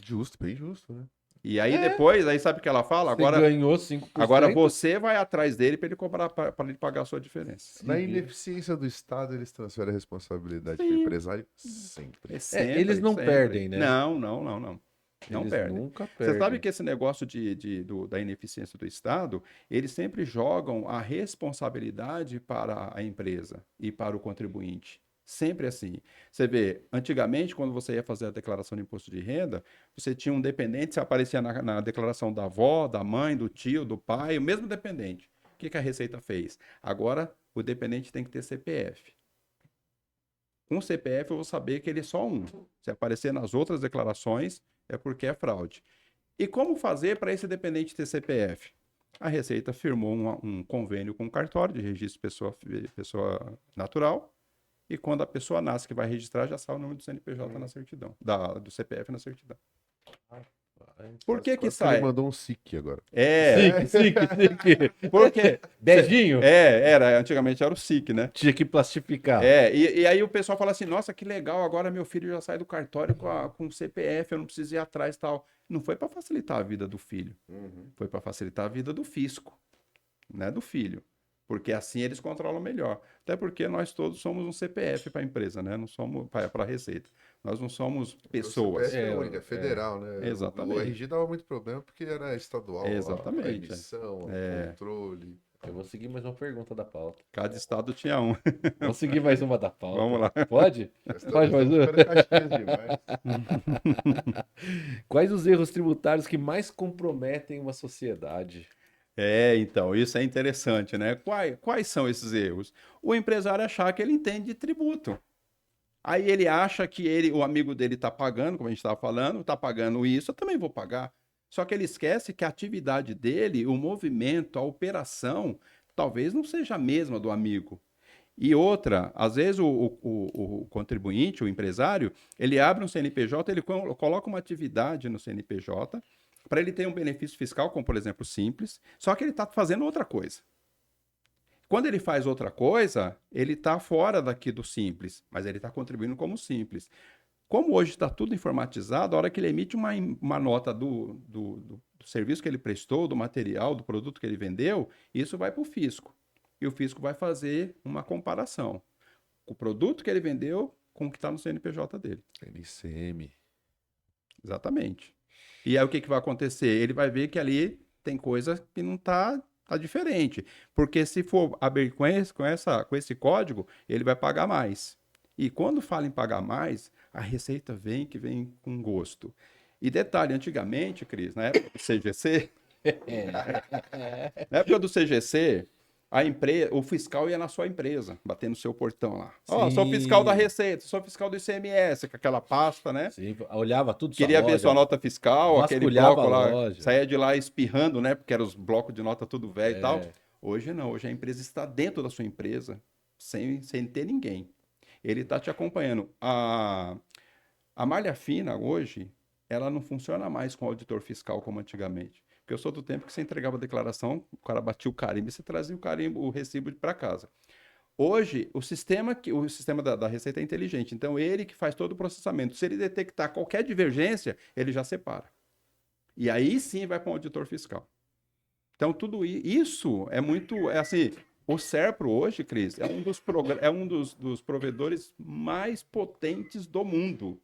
Justo, bem justo, né? E aí depois, aí sabe o que ela fala? Você Agora, ganhou 5%. agora você vai atrás dele para ele cobrar, para ele pagar a sua diferença. Na ineficiência do Estado, eles transferem a responsabilidade para o Sim. empresário sempre. Eles não perdem, né? Não. Não Eles perdem. nunca Você perdem. sabe que esse negócio da ineficiência do Estado, eles sempre jogam a responsabilidade para a empresa e para o contribuinte. Sempre assim. Você vê, antigamente, quando você ia fazer a declaração de imposto de renda, você tinha um dependente, você aparecia na declaração da avó, da mãe, do tio, do pai, o mesmo dependente. O que a Receita fez? Agora, o dependente tem que ter CPF. Com CPF, eu vou saber que ele é só um. Se aparecer nas outras declarações, é porque é fraude. E como fazer para esse dependente ter CPF? A Receita firmou um convênio com o cartório de registro pessoa natural, e quando a pessoa nasce que vai registrar, já sai o nome do CNPJ na certidão, do CPF na certidão. Por que Quase sai? ele mandou um SIC agora. SIC. Porque... Beijinho? Antigamente era o SIC, né? Tinha que plastificar. E aí o pessoal fala assim, nossa, que legal, agora meu filho já sai do cartório com o CPF, eu não preciso ir atrás e tal. Não foi para facilitar a vida do filho, foi para facilitar a vida do fisco, né, do filho. Porque assim eles controlam melhor. Até porque nós todos somos um CPF para a empresa, né? Não somos para a Receita. Nós não somos pessoas. O CPF é único, é federal, né? Exatamente. O RG dava muito problema porque era estadual. Exatamente. A emissão, o controle. Eu vou seguir mais uma pergunta da pauta. Cada estado tinha um. Vou seguir mais uma da pauta. Vamos lá. Pode? Pode mais uma? Quais os erros tributários que mais comprometem uma sociedade? Então, isso é interessante, né? Quais são esses erros? O empresário achar que ele entende de tributo. Aí ele acha que o amigo dele está pagando, como a gente estava falando, está pagando isso, eu também vou pagar. Só que ele esquece que a atividade dele, o movimento, a operação, talvez não seja a mesma do amigo. E outra, às vezes o contribuinte, o empresário, ele abre um CNPJ, ele coloca uma atividade no CNPJ, para ele ter um benefício fiscal, como por exemplo simples, só que ele está fazendo outra coisa. Quando ele faz outra coisa, ele está fora daqui do simples, mas ele está contribuindo como simples. Como hoje está tudo informatizado, a hora que ele emite uma nota do serviço que ele prestou, do material, do produto que ele vendeu, isso vai para o fisco. E o fisco vai fazer uma comparação. O produto que ele vendeu com o que está no CNPJ dele. NCM. Exatamente. E aí o que vai acontecer? Ele vai ver que ali tem coisa que não está diferente. Porque se for abrir com esse código, ele vai pagar mais. E quando fala em pagar mais, a Receita vem com gosto. E detalhe, antigamente, Cris, na época do CGC, na época do CGC, o fiscal ia na sua empresa, bater no seu portão lá. Sou fiscal da Receita, sou fiscal do ICMS, com aquela pasta, né? Sim, olhava tudo. Queria ver sua nota fiscal, aquele bloco lá, loja. saía de lá espirrando, né? Porque eram os blocos de nota tudo velho e tal. Hoje não, hoje a empresa está dentro da sua empresa, sem ter ninguém. Ele está te acompanhando. A malha fina hoje, ela não funciona mais com auditor fiscal como antigamente. Porque eu sou do tempo que você entregava a declaração, o cara batia o carimbo e você trazia o recibo para casa. Hoje, o sistema da Receita é inteligente. Então, ele que faz todo o processamento. Se ele detectar qualquer divergência, ele já separa. E aí sim vai para um auditor fiscal. Então, tudo isso é muito... assim, o SERPRO hoje, Cris, é um dos provedores mais potentes do mundo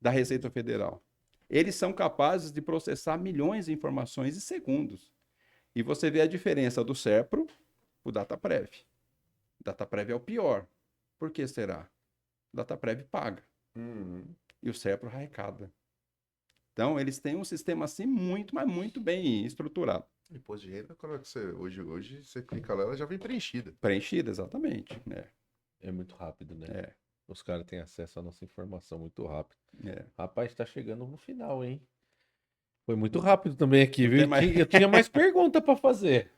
da Receita Federal. Eles são capazes de processar milhões de informações em segundos. E você vê a diferença do SERPRO para o DataPrev. Dataprev é o pior. Por que será? Dataprev paga Uhum. e o Serpro arrecada. Então, eles têm um sistema assim muito, mas muito bem estruturado. Imposto de renda, quando você, hoje você clica lá, ela já vem preenchida. Preenchido, exatamente. É muito rápido, né? É. Os caras têm acesso à nossa informação muito rápido. É. Rapaz, tá chegando no final, hein? Foi muito rápido também aqui, Não viu? tem mais- Eu tinha mais pergunta pra fazer.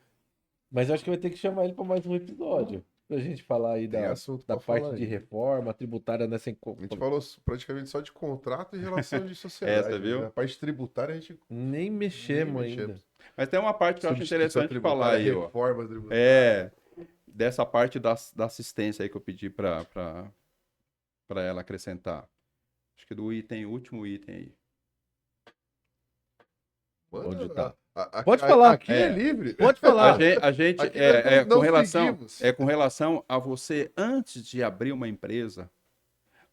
Mas eu acho que vai ter que chamar ele pra mais um episódio. Pra gente falar aí Tem da, assunto da pra parte falar de aí. reforma tributária nessa A gente falou praticamente só de contrato e relação de sociedade. Essa, viu? Né? A parte tributária a gente Nem mexemos nem ainda. mexemos. Mas tem uma parte que eu acho Substituição interessante falar aí, ó. reforma tributária. É, dessa parte da assistência aí que eu pedi para ela acrescentar. Acho que do item, último item aí. Mano, Onde tá? Pode falar. Aqui é livre. Pode falar. A gente Aqui nós não seguimos. com relação a você, antes de abrir uma empresa,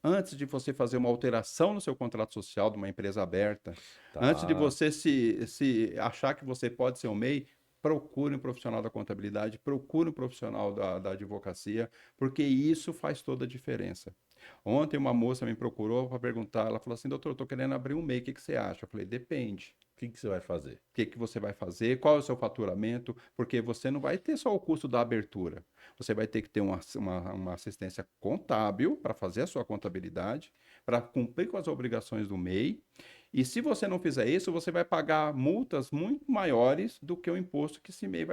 antes de você fazer uma alteração no seu contrato social de uma empresa aberta, Tá. antes de você se achar que você pode ser um MEI, procure um profissional da contabilidade, procure um profissional da advocacia, porque isso faz toda a diferença. Ontem uma moça me procurou para perguntar, ela falou assim, doutor, eu estou querendo abrir um MEI, o que que você acha? Eu falei, depende. O que você vai fazer? O que que você vai fazer, qual é o seu faturamento, porque você não vai ter só o custo da abertura. Você vai ter que ter uma assistência contábil para fazer a sua contabilidade, para cumprir com as obrigações do MEI. E se você não fizer isso, você vai pagar multas muito maiores do que o imposto que esse MEI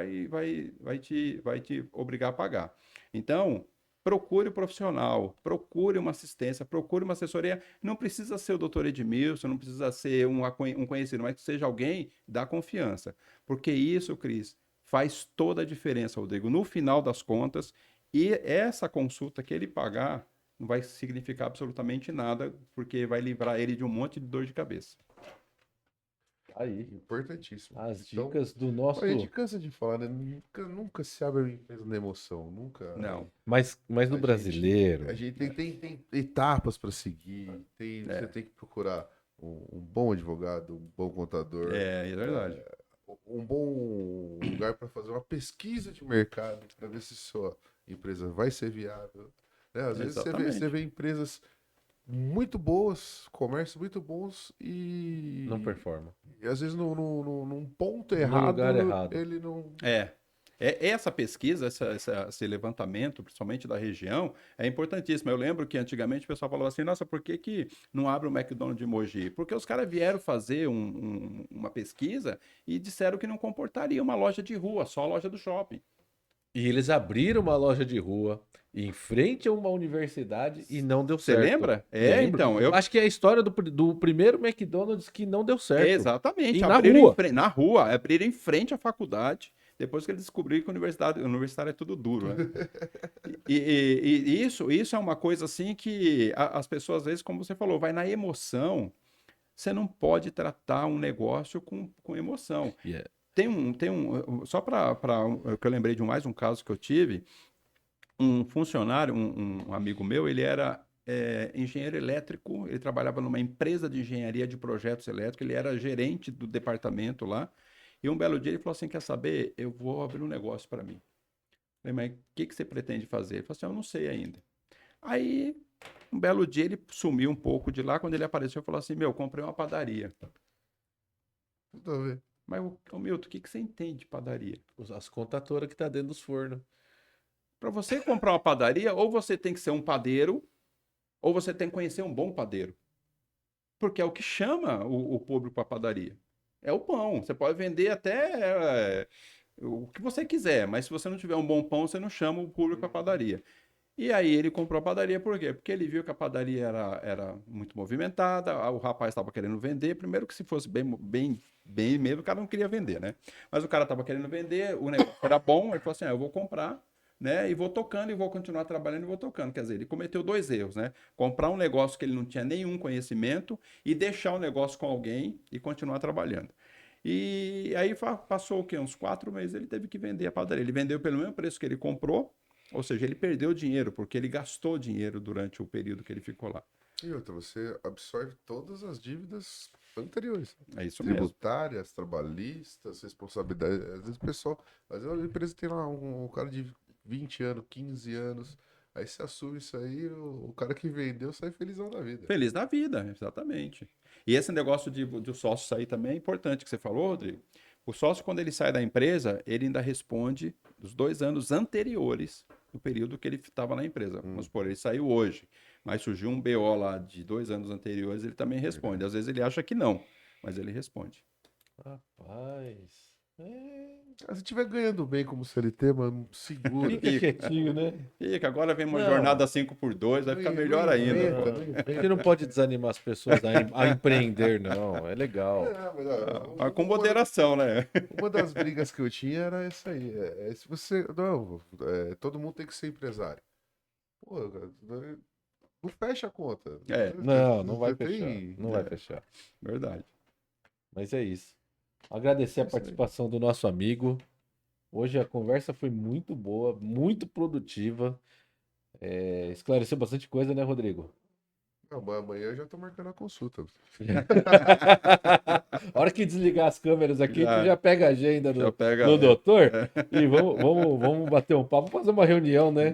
vai te obrigar a pagar. Então, procure um profissional, procure uma assistência, procure uma assessoria. Não precisa ser o doutor Edmilson, não precisa ser um conhecido, mas que seja alguém da confiança. Porque isso, Cris, faz toda a diferença, Rodrigo. No final das contas, e essa consulta que ele pagar não vai significar absolutamente nada, porque vai livrar ele de um monte de dor de cabeça. Aí. Importantíssimo. As Então, dicas do nosso. a gente cansa de falar, né? Nunca se abre uma empresa na emoção. Nunca. Não. Mas no A brasileiro. A gente tem etapas para seguir. Você tem que procurar um bom advogado, um bom contador. É verdade. Um bom lugar para fazer uma pesquisa de mercado para ver se sua empresa vai ser viável. Né? Às vezes você vê empresas muito boas, comércios muito bons e Não performa. e às vezes num ponto errado, lugar errado. ele não. Essa pesquisa, esse levantamento, principalmente da região, é importantíssimo. Eu lembro que antigamente o pessoal falava assim, nossa, por que não abre o McDonald's de Mogi? Porque os caras vieram fazer uma pesquisa e disseram que não comportaria uma loja de rua, só a loja do shopping. E eles abriram uma loja de rua em frente a uma universidade e não deu Você certo. lembra? Lembro. Então, eu Acho que é a história do primeiro McDonald's que não deu certo. Exatamente. E na Abriram rua. na rua, abriram em frente à faculdade, depois que eles descobriram que o universitário é tudo duro, né? E isso é uma coisa assim que as pessoas, às vezes, como você falou, vai na emoção. Você não pode tratar um negócio com emoção. Yeah. Só para que eu lembrei de mais um caso que eu tive, um funcionário, um amigo meu, ele era engenheiro elétrico, ele trabalhava numa empresa de engenharia de projetos elétricos, ele era gerente do departamento lá, e um belo dia ele falou assim, quer saber, eu vou abrir um negócio para mim. Eu falei, mas o que você pretende fazer? Ele falou assim, eu não sei ainda. Aí, um belo dia ele sumiu um pouco de lá, quando ele apareceu, falou assim, meu, comprei uma padaria. Tudo a ver. Mas, Milton, o que você entende de padaria? As contatoras que tá dentro dos fornos. Para você comprar uma padaria, ou você tem que ser um padeiro, ou você tem que conhecer um bom padeiro. Porque é o que chama o público para a padaria. É o pão. Você pode vender até o que você quiser, mas se você não tiver um bom pão, você não chama o público para a padaria. E aí ele comprou a padaria por quê? Porque ele viu que a padaria era muito movimentada, o rapaz estava querendo vender. Primeiro que se fosse bem mesmo, o cara não queria vender, né? Mas o cara estava querendo vender, o negócio era bom, ele falou assim, eu vou comprar, né? E vou tocando e vou continuar trabalhando e vou tocando. Quer dizer, ele cometeu 2 erros, né? Comprar um negócio que ele não tinha nenhum conhecimento e deixar o negócio com alguém e continuar trabalhando. E aí passou o quê? Uns 4 meses ele teve que vender a padaria. Ele vendeu pelo mesmo preço que ele comprou, ou seja, ele perdeu dinheiro, porque ele gastou dinheiro durante o período que ele ficou lá. E outra, você absorve todas as dívidas anteriores. É isso mesmo. Tributárias, trabalhistas, responsabilidades. Às vezes o pessoal, às vezes a empresa tem lá um cara de 20 anos, 15 anos. Aí você assume isso aí, o cara que vendeu sai felizão da vida. Feliz da vida, exatamente. E esse negócio de sócio sair também é importante que você falou, Rodrigo. O sócio, quando ele sai da empresa, ele ainda responde dos 2 anos anteriores do período que ele estava na empresa. Vamos supor, ele saiu hoje, mas surgiu um BO lá de 2 anos anteriores, ele também responde. Às vezes ele acha que não, mas ele responde. Rapaz. Se estiver ganhando bem como CLT, mano, segura. Fica quietinho, né? Fica, agora vem uma Não. jornada 5x2, vai ficar melhor ainda. A gente não pode desanimar as pessoas a empreender, não. É legal. Mas, ó, Mas com moderação, né? uma das brigas que eu tinha era essa aí. Se você. Não, todo mundo tem que ser empresário. Pô, cara, não fecha a conta. Não vai Tem- fechar. Não vai fechar. Verdade. Mas é isso. Agradecer a Isso aí. participação do nosso amigo. Hoje a conversa foi muito boa, muito produtiva. Esclareceu bastante coisa, né, Rodrigo? Não, mas amanhã eu já tô marcando a consulta. A hora que desligar as câmeras aqui, Já. tu já pega a agenda Já do, pega, do é. doutor e vamos bater um papo, vamos fazer uma reunião, né?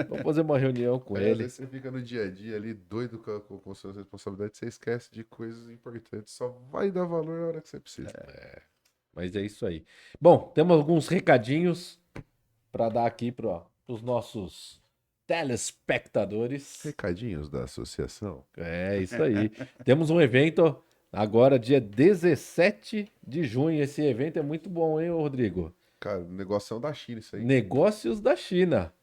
Vamos fazer uma reunião com Às ele. vezes você fica no dia a dia ali, doido com suas responsabilidades, você esquece de coisas importantes. Só vai dar valor na hora que você precisa. Mas é isso aí. Bom, temos alguns recadinhos para dar aqui para os nossos telespectadores. Recadinhos da associação. É isso aí. Temos um evento agora, dia 17 de junho. Esse evento é muito bom, hein, Rodrigo? Cara, negoção da China isso aí. Negócios da China.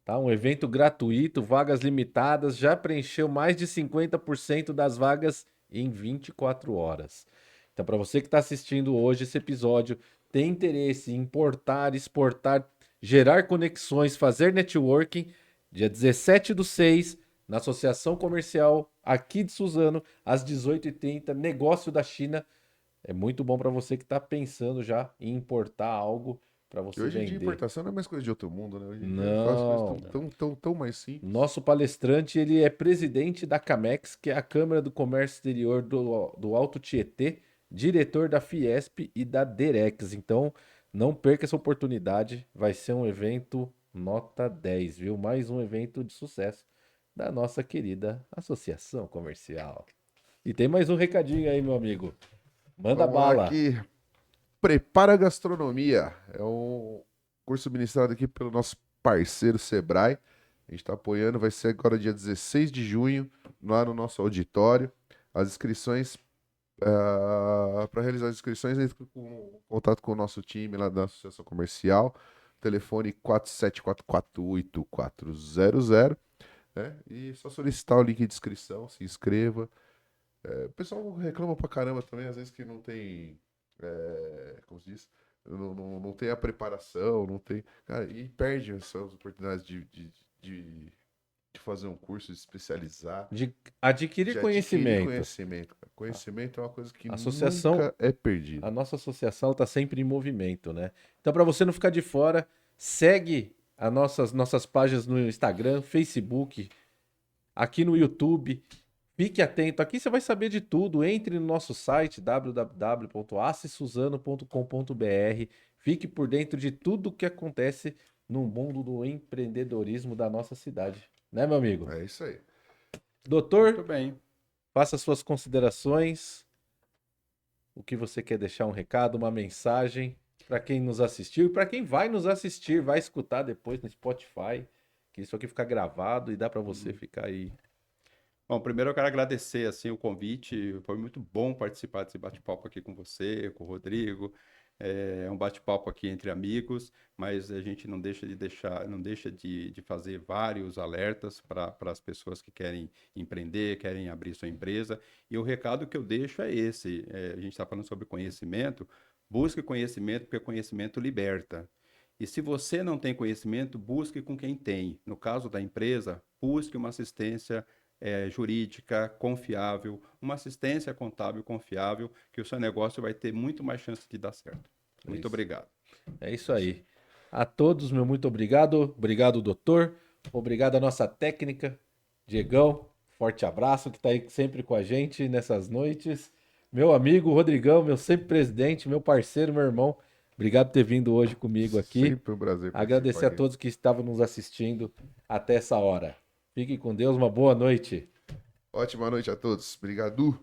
Tá? Um evento gratuito, vagas limitadas, já preencheu mais de 50% das vagas em 24 horas. Então, para você que está assistindo hoje esse episódio, tem interesse em importar, exportar, gerar conexões, fazer networking, dia 17/6, na Associação Comercial aqui de Suzano, às 18h30, negócio da China. É muito bom para você que está pensando já em importar algo para E você hoje em dia vender. importação não é mais coisa de outro mundo, né? Hoje em dia Não. as coisas estão tão mais simples. Nosso palestrante, ele é presidente da Camex, que é a Câmara do Comércio Exterior do Alto Tietê, diretor da Fiesp e da Derex. Então, não perca essa oportunidade, vai ser um evento nota 10, viu? Mais um evento de sucesso da nossa querida Associação Comercial. E tem mais um recadinho aí, meu amigo. Manda Vamos lá bala. aqui. Prepara Gastronomia. É um curso ministrado aqui pelo nosso parceiro Sebrae. A gente está apoiando, vai ser agora dia 16 de junho, lá no nosso auditório. As inscrições, para realizar as inscrições, entre em contato com o nosso time lá da Associação Comercial. Telefone 47448400, né? E só solicitar o link de inscrição, se inscreva. O pessoal reclama pra caramba também, às vezes que não tem, como se diz, não tem a preparação, não tem, cara, e perde essas oportunidades de fazer um curso, de especializar, De adquirir de conhecimento. conhecimento. Cara. Conhecimento é uma coisa que Associação- nunca é perdida. A nossa associação está sempre em movimento, né? Então, para você não ficar de fora, segue as nossas páginas no Instagram, Facebook, aqui no YouTube. Fique atento, aqui você vai saber de tudo. Entre no nosso site www.acesuzano.com.br. Fique por dentro de tudo que acontece no mundo do empreendedorismo da nossa cidade. Né, meu amigo? É isso aí. Doutor, Muito bem. faça suas considerações. O que você quer deixar um recado, uma mensagem para quem nos assistiu e para quem vai nos assistir, vai escutar depois no Spotify, que isso aqui fica gravado e dá para você ficar aí. Bom, primeiro eu quero agradecer assim, o convite. Foi muito bom participar desse bate-papo aqui com você, com o Rodrigo. É um bate-papo aqui entre amigos, mas a gente não deixa de fazer vários alertas para as pessoas que querem empreender, querem abrir sua empresa. E o recado que eu deixo é esse: a gente está falando sobre conhecimento. Busque conhecimento, porque conhecimento liberta. E se você não tem conhecimento, busque com quem tem. No caso da empresa, busque uma assistência jurídica confiável, uma assistência contábil confiável, que o seu negócio vai ter muito mais chance de dar certo. Muito obrigado. É isso aí. A todos, meu muito obrigado. Obrigado, doutor. Obrigado à nossa técnica, Diegão. Forte abraço, que está aí sempre com a gente nessas noites. Meu amigo Rodrigão, meu sempre presidente, meu parceiro, meu irmão. Obrigado por ter vindo hoje comigo aqui. Sempre um prazer. Agradecer a todos que estavam nos assistindo até essa hora. Fiquem com Deus, uma boa noite. Ótima noite a todos. Obrigado.